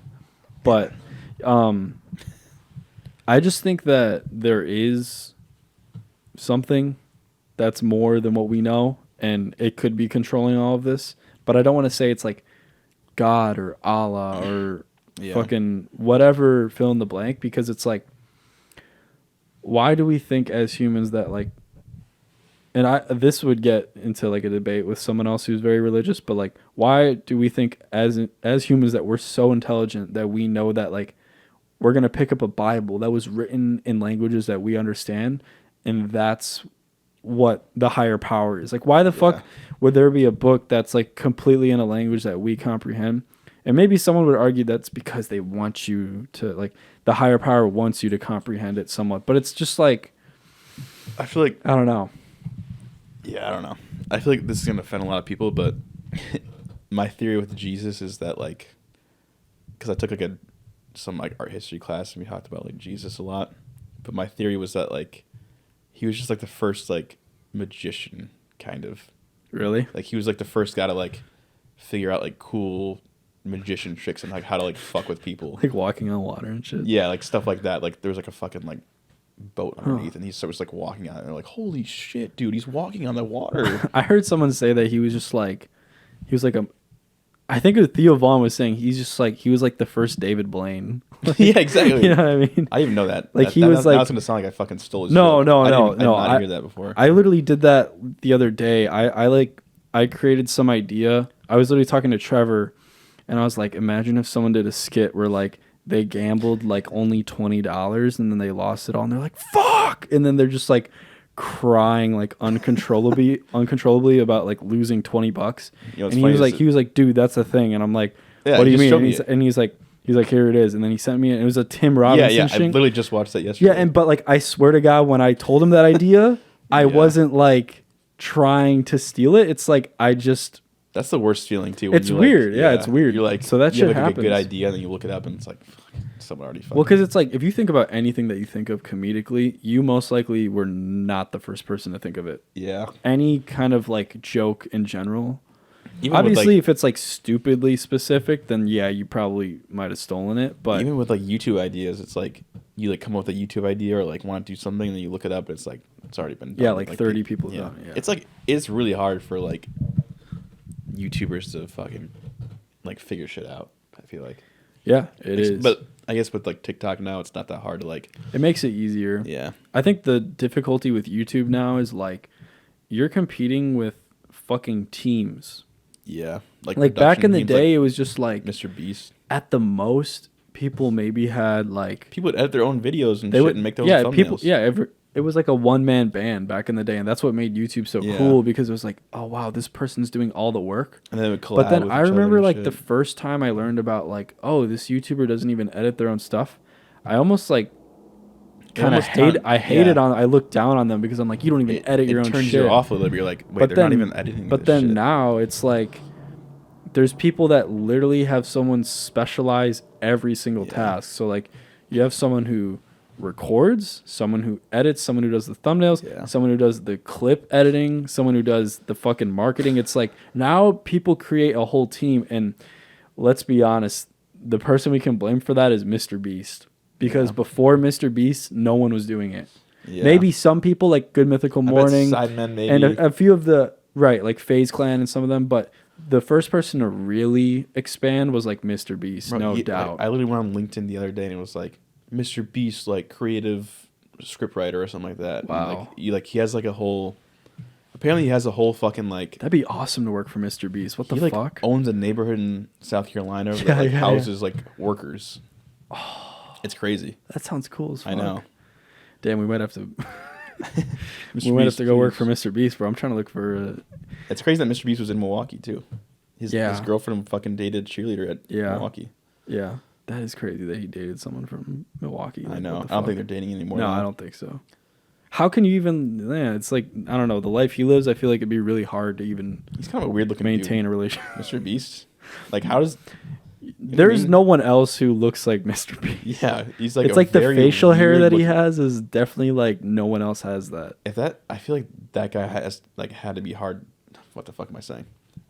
but I just think that there is something that's more than what we know, and it could be controlling all of this. But I don't want to say it's like God or Allah or fucking whatever, fill in the blank, because it's like, why do we think as humans that like, and this would get into like a debate with someone else who's very religious, but like, why do we think as humans that we're so intelligent that we know that like we're going to pick up a Bible that was written in languages that we understand, and that's what the higher power is? Like, why the fuck would there be a book that's like completely in a language that we comprehend? And maybe someone would argue that's because they want you to, like, the higher power wants you to comprehend it somewhat. But it's just like, I feel like, I don't know. Yeah, I don't know. I feel like this is going to offend a lot of people, but my theory with Jesus is that, like, because I took like some like art history class and we talked about like Jesus a lot, but my theory was that like he was just like the first like magician kind of. Really? Like he was like the first guy to like figure out like cool magician tricks and like how to like fuck with people. Like walking on water and shit. Yeah, like stuff like that. Like there was like a fucking like boat underneath and he was like walking on it and they're like, holy shit, dude, he's walking on the water. I heard someone say that he was just like, he was like I think it was Theo Vaughn was saying he's just like, he was like the first David Blaine. Yeah, exactly. You know what I mean? I didn't even know that. Like he was like, now it's gonna sound like I fucking stole his no, shit. no. I didn't hear that before. I literally did that the other day. I created some idea. I was literally talking to Trevor, and I was like, imagine if someone did a skit where like they gambled like only $20 and then they lost it all, and they're like, fuck, and then they're just like crying like uncontrollably about like losing $20. You know, and he was like, dude, that's the thing. And I'm like, yeah, what do you mean? And he's like, here it is. And then he sent me it. It was a Tim Robinson. Yeah. I literally just watched that yesterday. Yeah, but like I swear to God, when I told him that idea, I wasn't like trying to steal it. It's like that's the worst feeling too. It's weird. Yeah, it's weird. You're like, so that shit happens. A good idea, and then you look it up, and it's like, fuck, someone already. Well, because it's like if you think about anything that you think of comedically, you most likely were not the first person to think of it. Yeah. Any kind of like joke in general. Even obviously, if it's like stupidly specific, then yeah, you probably might have stolen it. But even with like YouTube ideas, it's like you like come up with a YouTube idea or like want to do something, and then you look it up, and it's like it's already been done. Yeah, like 30 people have done it. Yeah. It's like it's really hard for like YouTubers to fucking like figure shit out. I feel like. Yeah, it is. But I guess with like TikTok now, it's not that hard to like. It makes it easier. Yeah. I think the difficulty with YouTube now is like you're competing with fucking teams. Yeah. Like back in the day, it was just like Mr. Beast. At the most, people maybe had like people would edit their own videos and and make their own thumbnails. It was like a one-man band back in the day, and that's what made YouTube so cool, because it was like, oh wow, this person's doing all the work. And then it would collab. But then I remember like the first time I learned about like, oh, this YouTuber doesn't even edit their own stuff. I almost like kind of hated on. I looked down on them because I'm like, you don't even edit your own shit. It turns you off a little bit. You're like, wait, they're not even editing. But then now it's like, there's people that literally have someone specialize every single task. So like, you have someone who records, someone who edits, someone who does the thumbnails, someone who does the clip editing, someone who does the fucking marketing. It's like now people create a whole team, and let's be honest, the person we can blame for that is Mr. Beast, because before Mr. Beast, no one was doing it. Maybe some people like Good Mythical Morning and a few of the like Faze Clan and some of them, but the first person to really expand was like Mr. Beast. Bro, no doubt. I literally went on LinkedIn the other day and it was like Mr. Beast, like creative scriptwriter or something like that. Wow. And, he has like a whole. Apparently, he has a whole fucking like. That'd be awesome to work for Mr. Beast. What the fuck? He owns a neighborhood in South Carolina that houses like workers. Oh, it's crazy. That sounds cool as fuck. I know. Damn, we might have to. We might have to go work for Mr. Beast, bro. I'm trying to look for. It's crazy that Mr. Beast was in Milwaukee too. His girlfriend fucking dated a cheerleader at Milwaukee. Yeah. That is crazy that he dated someone from Milwaukee. I know. I don't think they're dating anymore. No, I don't think so. How can you even? Yeah, it's like, I don't know. The life he lives, I feel like it'd be really hard to even. He's kind of a weird looking maintain a relationship. Mr. Beast. Like, how does? There's no one else who looks like Mr. Beast. Yeah, he's like it's like the facial hair that he has is definitely like no one else has that. I feel like that guy has like had to be hard. What the fuck am I saying?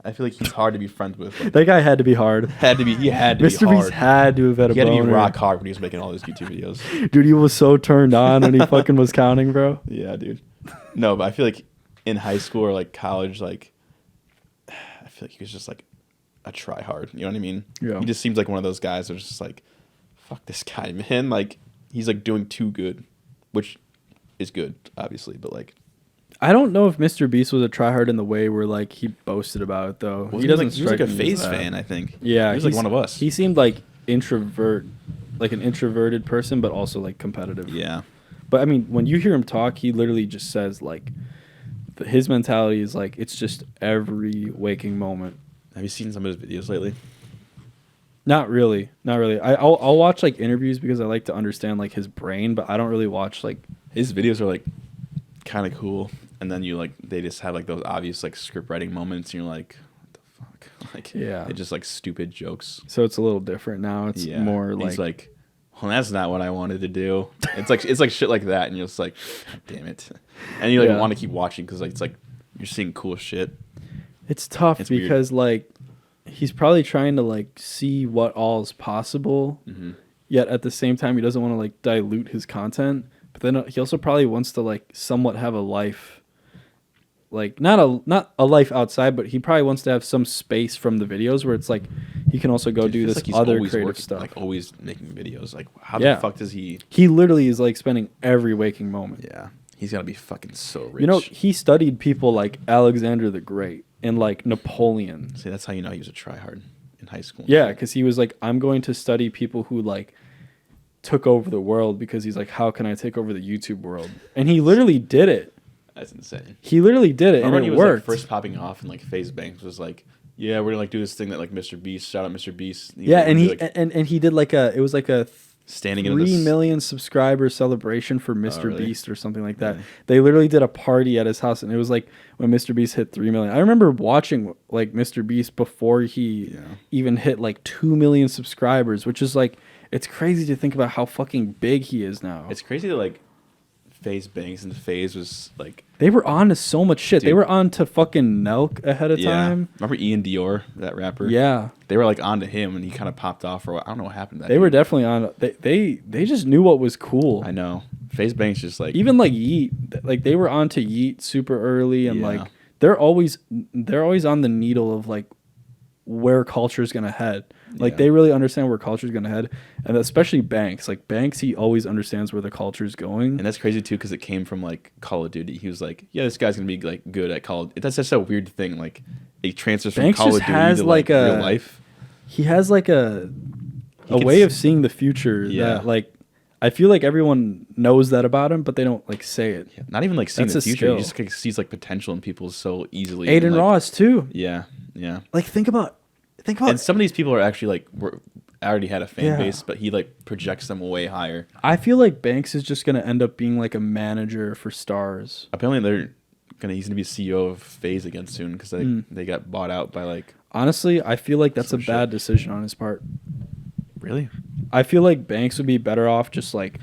I feel like he's hard to be friends with. Like, that guy had to be hard. He had to be Mr. hard. Beast had to have had a boner. He had to be rock hard when he was making all those YouTube videos. Dude, he was so turned on when he fucking was counting, bro. Yeah, dude. No, but I feel like in high school or like college, like I feel like he was just like a try hard. You know what I mean? Yeah. He just seems like one of those guys that's just like, fuck this guy, man. Like he's like doing too good, which is good, obviously, but like. I don't know if Mr. Beast was a tryhard in the way where like he boasted about it though. He doesn't. He was like a Faze fan, I think. Yeah, he was like one of us. He seemed like an introverted person, but also like competitive. Yeah. But I mean, when you hear him talk, he literally just says like, his mentality is like it's just every waking moment. Have you seen some of his videos lately? Not really. I'll watch like interviews because I like to understand like his brain, but I don't really watch like his videos are like kind of cool. And then they just have like those obvious like script writing moments, and you're like, what the fuck? Like, yeah, it's just like stupid jokes. So it's a little different now. It's more like, he's like, well, that's not what I wanted to do. It's like shit like that, and you're just like, damn it. And you like want to keep watching because like it's like you're seeing cool shit. It's tough because weird. Like he's probably trying to like see what all is possible, yet at the same time he doesn't want to like dilute his content. But then he also probably wants to like somewhat have a life. Like not a life outside, but he probably wants to have some space from the videos where it's like he can also go do this like other creative stuff. Like always making videos. Like how the fuck does he? He literally is like spending every waking moment. Yeah, he's gotta be fucking so rich. You know, he studied people like Alexander the Great and like Napoleon. See, that's how you know he was a tryhard in high school. Yeah, because he was like, I'm going to study people who like took over the world because he's like, how can I take over the YouTube world? And he literally did it. That's insane. He literally did it, and it worked. Like, first popping off, and like Faze Banks was like, "Yeah, we're gonna like do this thing that like Mr. Beast, shout out Mr. Beast." Yeah, and he did like it was like a standing 3 million subscriber celebration for Mr. really? Beast or something like that. Yeah. They literally did a party at his house, and it was like when Mr. Beast hit 3 million. I remember watching like Mr. Beast before he even hit like 2 million subscribers, which is like it's crazy to think about how fucking big he is now. It's crazy that like Faze Banks and Faze was like they were on to so much shit. Dude. They were on to fucking Nelk ahead of time. Remember Ian Dior, that rapper? Yeah. They were like on to him, and he kind of popped off. I don't know what happened to that. They were definitely on. They just knew what was cool. I know. Faze Banks just like even like Yeet, like they were on to Yeet super early, and like they're always on the needle of like where culture's gonna head. Like they really understand where culture's gonna head, and especially Banks. Like Banks, he always understands where the culture's going. And that's crazy too, because it came from like Call of Duty. He was like, "Yeah, this guy's gonna be like good at Call." That's just a weird thing. Like it transfers from Banks Call of Duty has to like real life. He has like a way of seeing the future that like I feel like everyone knows that about him, but they don't like say it. Yeah, not even like seeing the future. Skill. He just like, sees like potential in people so easily. Aiden like, Ross too. Yeah. Like think about. And some of these people are actually like already had a fan base, but he like projects them way higher. I feel like Banks is just gonna end up being like a manager for stars. Apparently he's gonna be CEO of Faze again soon because they got bought out by like. Honestly, I feel like that's a bad decision on his part. Really? I feel like Banks would be better off just like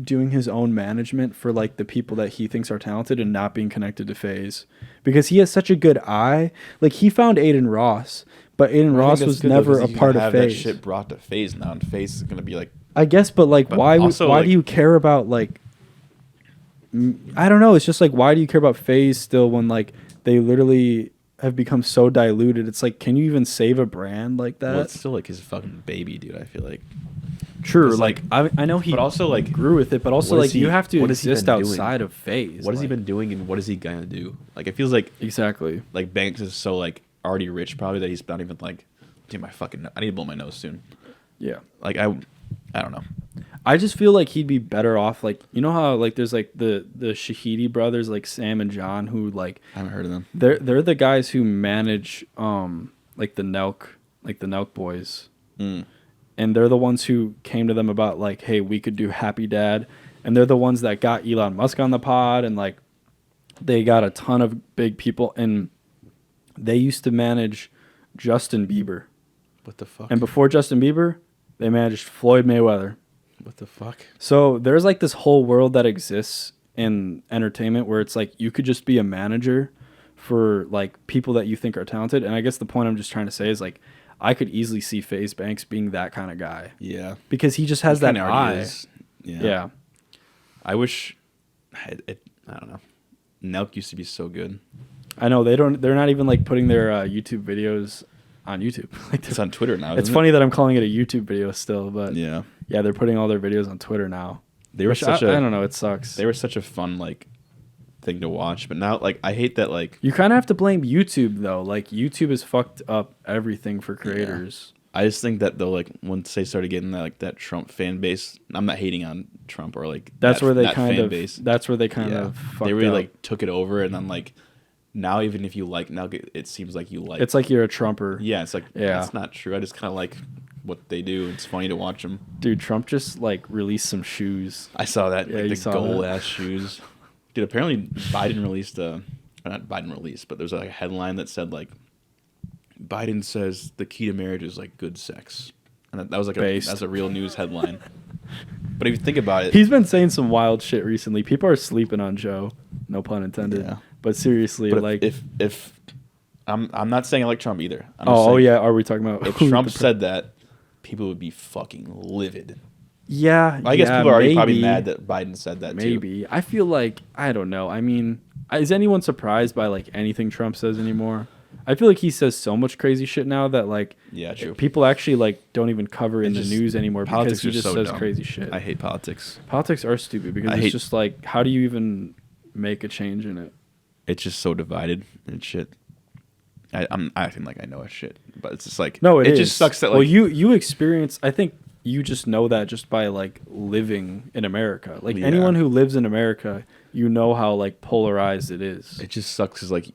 doing his own management for like the people that he thinks are talented and not being connected to Faze, because he has such a good eye. Like he found Aiden Ross. But Aiden Ross was never a part of Faze. That shit brought to Faze now, and Faze is gonna be like. I guess, but like, why do you care about like? I don't know. It's just like, why do you care about Faze still when like they literally have become so diluted? It's like, can you even save a brand like that? Well, it's still like his fucking baby, dude. I feel like. True, like I know he, but also like grew with it, but also like you have to exist outside of Faze. What has he been doing, and what is he gonna do? Like it feels like exactly like Banks is so like already rich probably that he's not even like, dude, I need to blow my nose soon. Yeah, like I don't know. I just feel like he'd be better off like, you know how like there's like the Shahidi brothers like Sam and John who like I haven't heard of them. They're the guys who manage like the Nelk boys. And they're the ones who came to them about like, hey, we could do Happy Dad. And they're the ones that got Elon Musk on the pod, and like they got a ton of big people, and they used to manage Justin Bieber. What the fuck? And before Justin Bieber, they managed Floyd Mayweather. What the fuck? So there's like this whole world that exists in entertainment where it's like you could just be a manager for like people that you think are talented. And I guess the point I'm just trying to say is like I could easily see FaZe Banks being that kind of guy. Yeah. Because he just has that eye. Yeah. I wish I don't know. Nelk used to be so good. I know they're not even like putting their YouTube videos on YouTube. Like it's on Twitter now. It's funny that I'm calling it a YouTube video still, but yeah, they're putting all their videos on Twitter now. They were I don't know, it sucks. They were such a fun like thing to watch, but now like I hate that like you kind of have to blame YouTube though. Like YouTube has fucked up everything for creators. Yeah. I just think that though, like once they started getting that like that Trump fan base, I'm not hating on Trump or like that's where they kind kind of base. That's where they kind of fucked they really up. like took it over, and then like now even if you like now it seems like you like it's like you're a Trumper. Yeah, it's like that's not true. I just kind of like what they do. It's funny to watch them. Dude, Trump just like released some shoes. I saw that. Yeah, like the gold ass shoes. Dude, apparently Biden released not Biden released, but there's like a headline that said like Biden says the key to marriage is like good sex, and that was like that's a real news headline. But if you think about it, he's been saying some wild shit recently. People are sleeping on Joe, no pun intended. Yeah. But seriously, but like if I'm not saying I like Trump either. Yeah, are we talking about if Trump said that, people would be fucking livid. Yeah, I guess people are already probably mad that Biden said that too. Maybe. I feel like I don't know. I mean, is anyone surprised by like anything Trump says anymore? I feel like he says so much crazy shit now that like true. People actually like don't even cover in the news anymore because he just says crazy shit. I hate politics. Politics are stupid because it's just like how do you even make a change in it? It's just so divided and shit. I'm acting like I know a shit, but it's just like no, it just sucks that like well you experience. I think you just know that just by like living in America. Like anyone who lives in America, you know how like polarized it is. It just sucks because like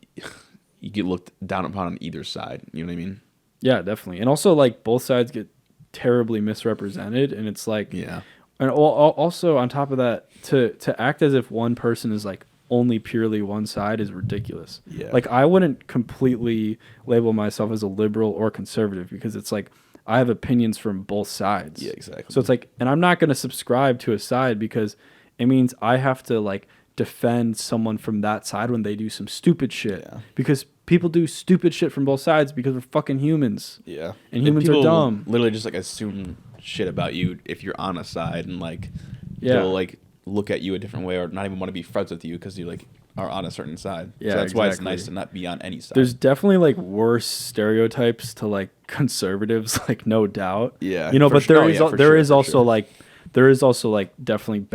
you get looked down upon on either side. You know what I mean? Yeah, definitely. And also like both sides get terribly misrepresented, and it's like and also on top of that, to act as if one person is like only purely one side is ridiculous. Yeah. Like I wouldn't completely label myself as a liberal or conservative because it's like I have opinions from both sides. Yeah, exactly. So it's like, and I'm not going to subscribe to a side because it means I have to like defend someone from that side when they do some stupid shit. Yeah. Because people do stupid shit from both sides because we're fucking humans. Yeah. And humans are dumb. Literally just like assume shit about you if you're on a side and like they'll like look at you a different way or not even want to be friends with you because you like are on a certain side. Yeah, so that's why it's nice to not be on any side. There's definitely like worse stereotypes to like conservatives, like no doubt. Yeah, you know, but there is also like definitely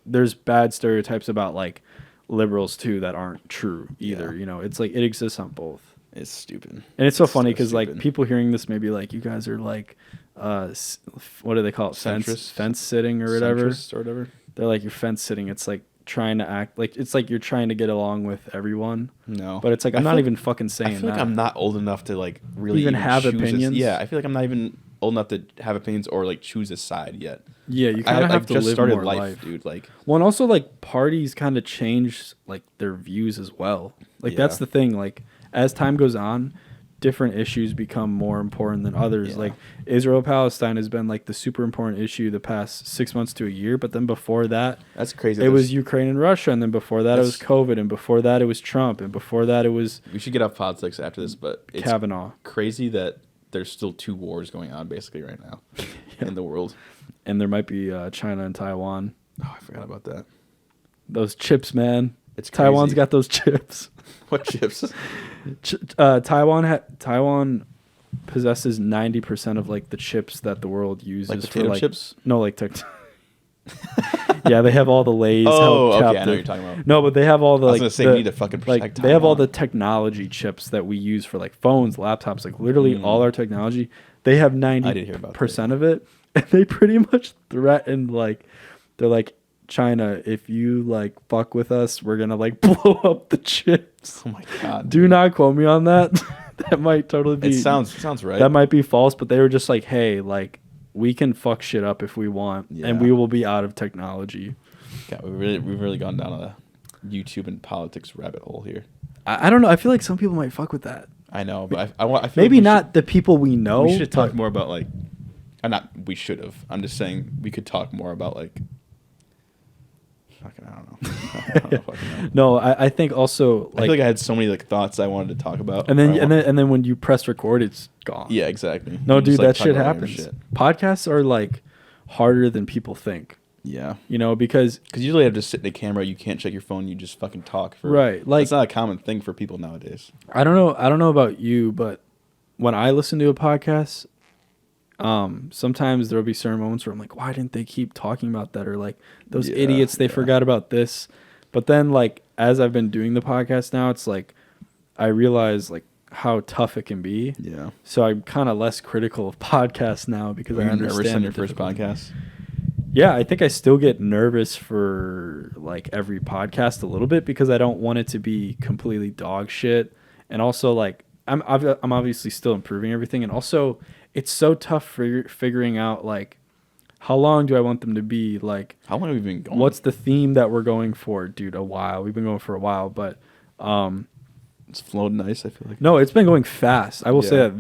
there's bad stereotypes about like liberals too that aren't true either. You know, it's like it exists on both. It's stupid, and it's so funny because like people hearing this may be like, you guys are like, what do they call it? Fence sitting or whatever. Centrist or whatever. They're like, you're fence sitting. It's like trying to act like it's like you're trying to get along with everyone. No, but it's like I'm not even fucking saying that. I feel like I'm not old enough to like really even have opinions. Yeah, I feel like I'm not even old enough to have opinions or like choose a side yet. Yeah, you kind of have to live more life, dude. Like, well, and also like parties kind of change like their views as well. Like that's the thing. Like as time goes on, different issues become more important than others. Like Israel-Palestine has been like the super important issue the past 6 months to a year, but then before that, that's crazy. It was Ukraine and Russia, and then before that it was COVID, and before that it was Trump, and before that it was. We should get off politics after this, but it's Kavanaugh. Crazy that there's still 2 wars going on basically right now in the world, and there might be China and Taiwan. Oh, I forgot about that. Those chips, man. It's crazy. Taiwan's got those chips. What chips? Taiwan possesses 90% of like the chips that the world uses. Like potato for like chips? No, like yeah, they have all the Lays. Oh, okay, I know what you're talking about. No, but they have all the. I was gonna say we need to fucking protect like Taiwan. they have all the technology chips that we use for like phones, laptops, like literally all our technology. They have 90% of it, and they pretty much threaten like they're like, China, if you like fuck with us, we're gonna like blow up the chips. Oh my god! Do not quote me on that. That might totally be. It sounds right. That might be false, but they were just like, hey, like we can fuck shit up if we want, and we will be out of technology. God, we've really gone down a YouTube and politics rabbit hole here. I don't know. I feel like some people might fuck with that. I know, but I feel maybe like not the people we know. We should talk more about like, not we should have. I'm just saying we could talk more about like. Fucking, I don't know. No, I think also like, I feel like I had so many like thoughts I wanted to talk about, and then when you press record, it's gone. Yeah, exactly. No, You dude, just, like, that talk shit about random happens. shit. Podcasts are like harder than people think. Yeah, You know, because usually you have to sit in the camera. You can't check your phone. You just fucking talk. Right, like it's not a common thing for people nowadays. I don't know about you, but when I listen to a podcast, sometimes there'll be certain moments where I'm like, why didn't they keep talking about that? Or like those idiots, they forgot about this. But then like, as I've been doing the podcast now, it's like, I realize like how tough it can be. Yeah. So I'm kind of less critical of podcasts now because I understand. Nervous on your first podcast? Yeah, I think I still get nervous for like every podcast a little bit because I don't want it to be completely dog shit. And also like, I'm obviously still improving everything. And also it's so tough for figuring out like, how long do I want them to be? Like, how long have we been going? What's the theme that we're going for, dude? A while. We've been going for a while, but it's flowed nice. I feel like no, it's been going fast. I will say that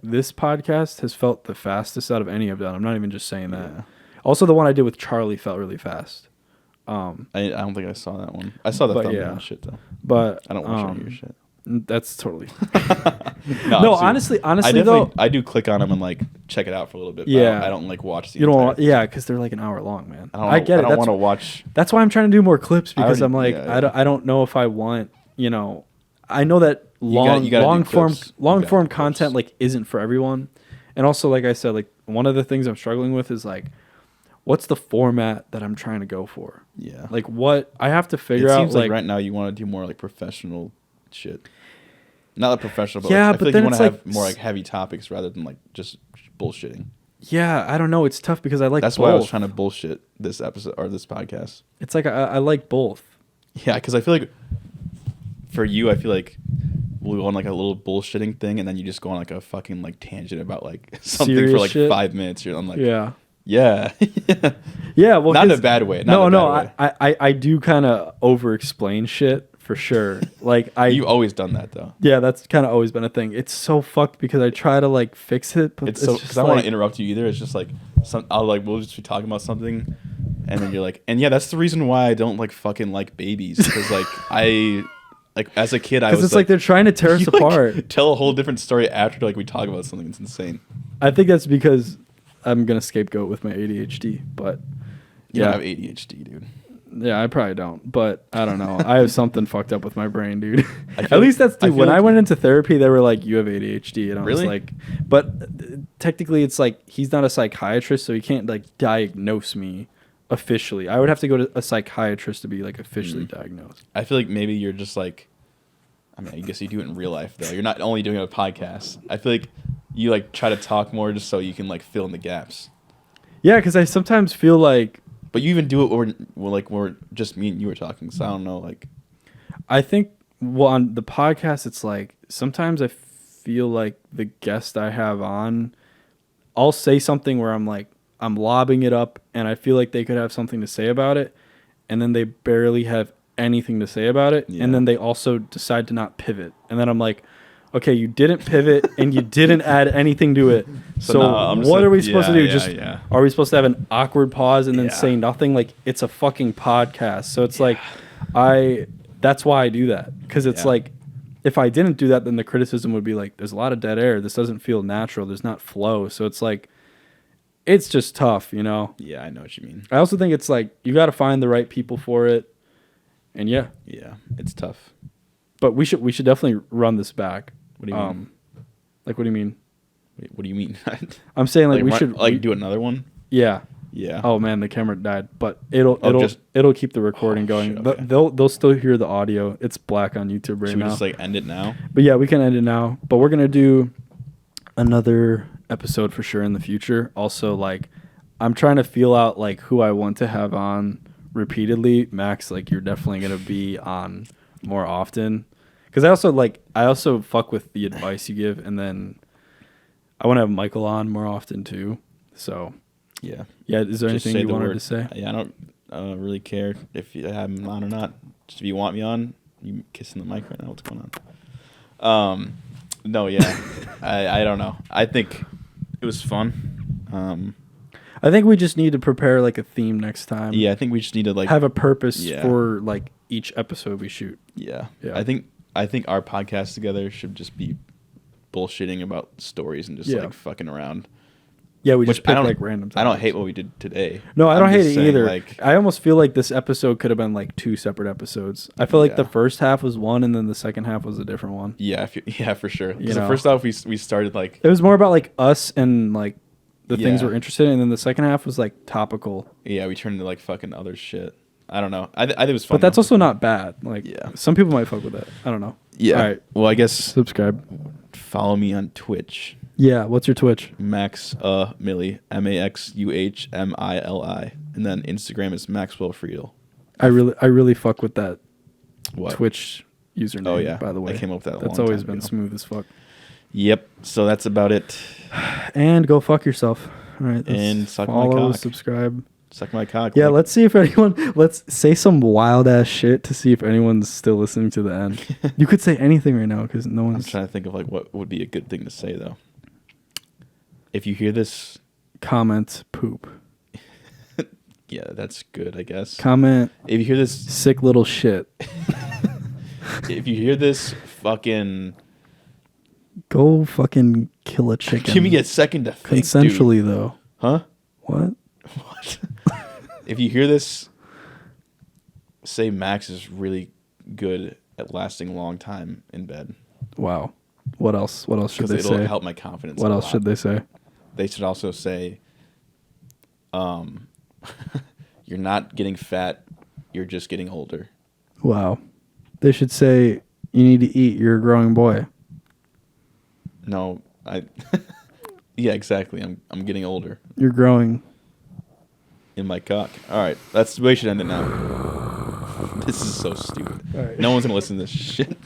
this podcast has felt the fastest out of any I've done. I'm not even just saying that. Yeah. Also, the one I did with Charlie felt really fast. I don't think I saw that one. I saw the thumbnail and shit though. But I don't watch any of your shit. That's totally. No, honestly, I do click on them and like check it out for a little bit. Yeah, I don't like watch the. You don't. Because they're like an hour long, man. I get it. I don't want to watch. That's why I'm trying to do more clips because I'm like, I don't know if I want. You know, I know that long form content like isn't for everyone, and also like I said, like one of the things I'm struggling with is like, what's the format that I'm trying to go for? Yeah. Like what I have to figure out. It seems like right now you want to do more like professional shit. Not like professional, but yeah, like, I feel but like you want to like have more like heavy topics rather than like just bullshitting. Yeah, I don't know. It's tough because I like. That's both. why I was trying to bullshit this episode or this podcast. It's like I like both. Yeah, because I feel like for you, I feel like we'll go on like a little bullshitting thing, and then you just go on like a fucking like tangent about like something serious for like shit? 5 minutes. I'm like, yeah. Well, not in a bad way. I do kind of over explain shit. For sure. Like you've always done that though. Yeah, that's kind of always been a thing. It's so fucked because I try to like fix it, but it's so because I don't want to interrupt you either. It's just like we'll just be talking about something, and then you're like, and yeah, that's the reason why I don't like fucking like babies because like as a kid I was it's like they're trying to tear us apart. Like, tell a whole different story after like we talk about something. It's insane. I think that's because I'm gonna scapegoat with my ADHD, but you don't have ADHD, dude. Yeah, I probably don't, but I don't know. I have something fucked up with my brain, dude. At least that's dude. When I went into therapy, they were like, "You have ADHD," and I was like, "But technically, it's like he's not a psychiatrist, so he can't like diagnose me officially. I would have to go to a psychiatrist to be like officially diagnosed." I feel like maybe you're just like, I mean, I guess you do it in real life though. You're not only doing it on a podcast. I feel like you like try to talk more just so you can like fill in the gaps. Yeah, because I sometimes feel like. But you even do it when we're just me and you were talking, so I don't know. Like, I think on the podcast, it's like sometimes I feel like the guest I have on, I'll say something where I'm like I'm lobbing it up, and I feel like they could have something to say about it, and then they barely have anything to say about it, and then they also decide to not pivot, and then I'm like, okay, you didn't pivot and you didn't add anything to it. So what are we supposed to do? Are we supposed to have an awkward pause and then say nothing? Like it's a fucking podcast. So it's like, that's why I do that. Because it's like, if I didn't do that, then the criticism would be like, there's a lot of dead air. This doesn't feel natural. There's not flow. So it's like, it's just tough, you know? Yeah, I know what you mean. I also think it's like, you got to find the right people for it. And yeah, it's tough. But we should definitely run this back. What do you mean? Like, what do you mean? Wait, what do you mean? I'm saying like we should do another one. Yeah. Yeah. Oh man, the camera died, but it'll keep the recording going. Shit, okay. They'll still hear the audio. It's black on YouTube right now. Should we just like end it now? But yeah, we can end it now. But we're gonna do another episode for sure in the future. Also, like, I'm trying to feel out like who I want to have on repeatedly. Max, like you're definitely gonna be on more often. Because I also fuck with the advice you give, and then I want to have Michael on more often too. So yeah. Is there anything you wanted to say? Yeah, I don't really care if you have him on or not. Just if you want me on, you kissing the mic right now. What's going on? No, yeah. I don't know. I think it was fun. I think we just need to prepare like a theme next time. Yeah, I think we just need to like have a purpose Yeah. for like each episode we shoot. Yeah. Yeah. I think our podcast together should just be bullshitting about stories and just Yeah. like fucking around. Yeah, we Which just pick I don't like random topics. I don't hate what we did today. No, I I'm don't hate just it saying, either. Like, I almost feel like this episode could have been like 2 separate episodes. I feel like the Yeah. first half was one and then the second half was a different one. yeah, yeah, for sure. You Because the know. first off, we started like It was more about like us and like the things Yeah. we're interested in, and then the second half was like topical. yeah, we turned into like fucking other shit. I don't know. I think it was fun. But that's though. also not bad. Like Yeah. some people might fuck with that. I don't know. Yeah. All right. Well, I guess Subscribe. follow me on Twitch. Yeah. What's your Twitch? Max Millie, MaxUhMili, and then Instagram is Maxwell Friedl. I really fuck with that What? Twitch username. Oh yeah. By the way, I came up with that. that's a long always time been ago. smooth as fuck. Yep. So that's about it. And go fuck yourself. All right. And suck my follow, cock. subscribe. Suck my cock. Yeah, like- let's see if anyone. Let's say some wild ass shit to see if anyone's still listening to the end. You could say anything right now because no I'm one's trying to think of like what would be a good thing to say though. If you hear this, comment poop. yeah, that's good, I guess. Comment If you hear this, sick little shit. if you hear this, fucking Go fucking kill a chicken. give me a second to think, consensually dude. though. Huh? What? What? If you hear this, say Max is really good at lasting a long time in bed. Wow. What else? What else should Because they it'll say? help my confidence. What a else lot. should they say? They should also say, you're not getting fat, you're just getting older. Wow. They should say you need to eat. You're a growing boy. No, yeah, exactly. I'm getting older You're growing. in my cock. All right, that's the way we should end it now. This is so stupid. All right. No one's gonna listen to this shit.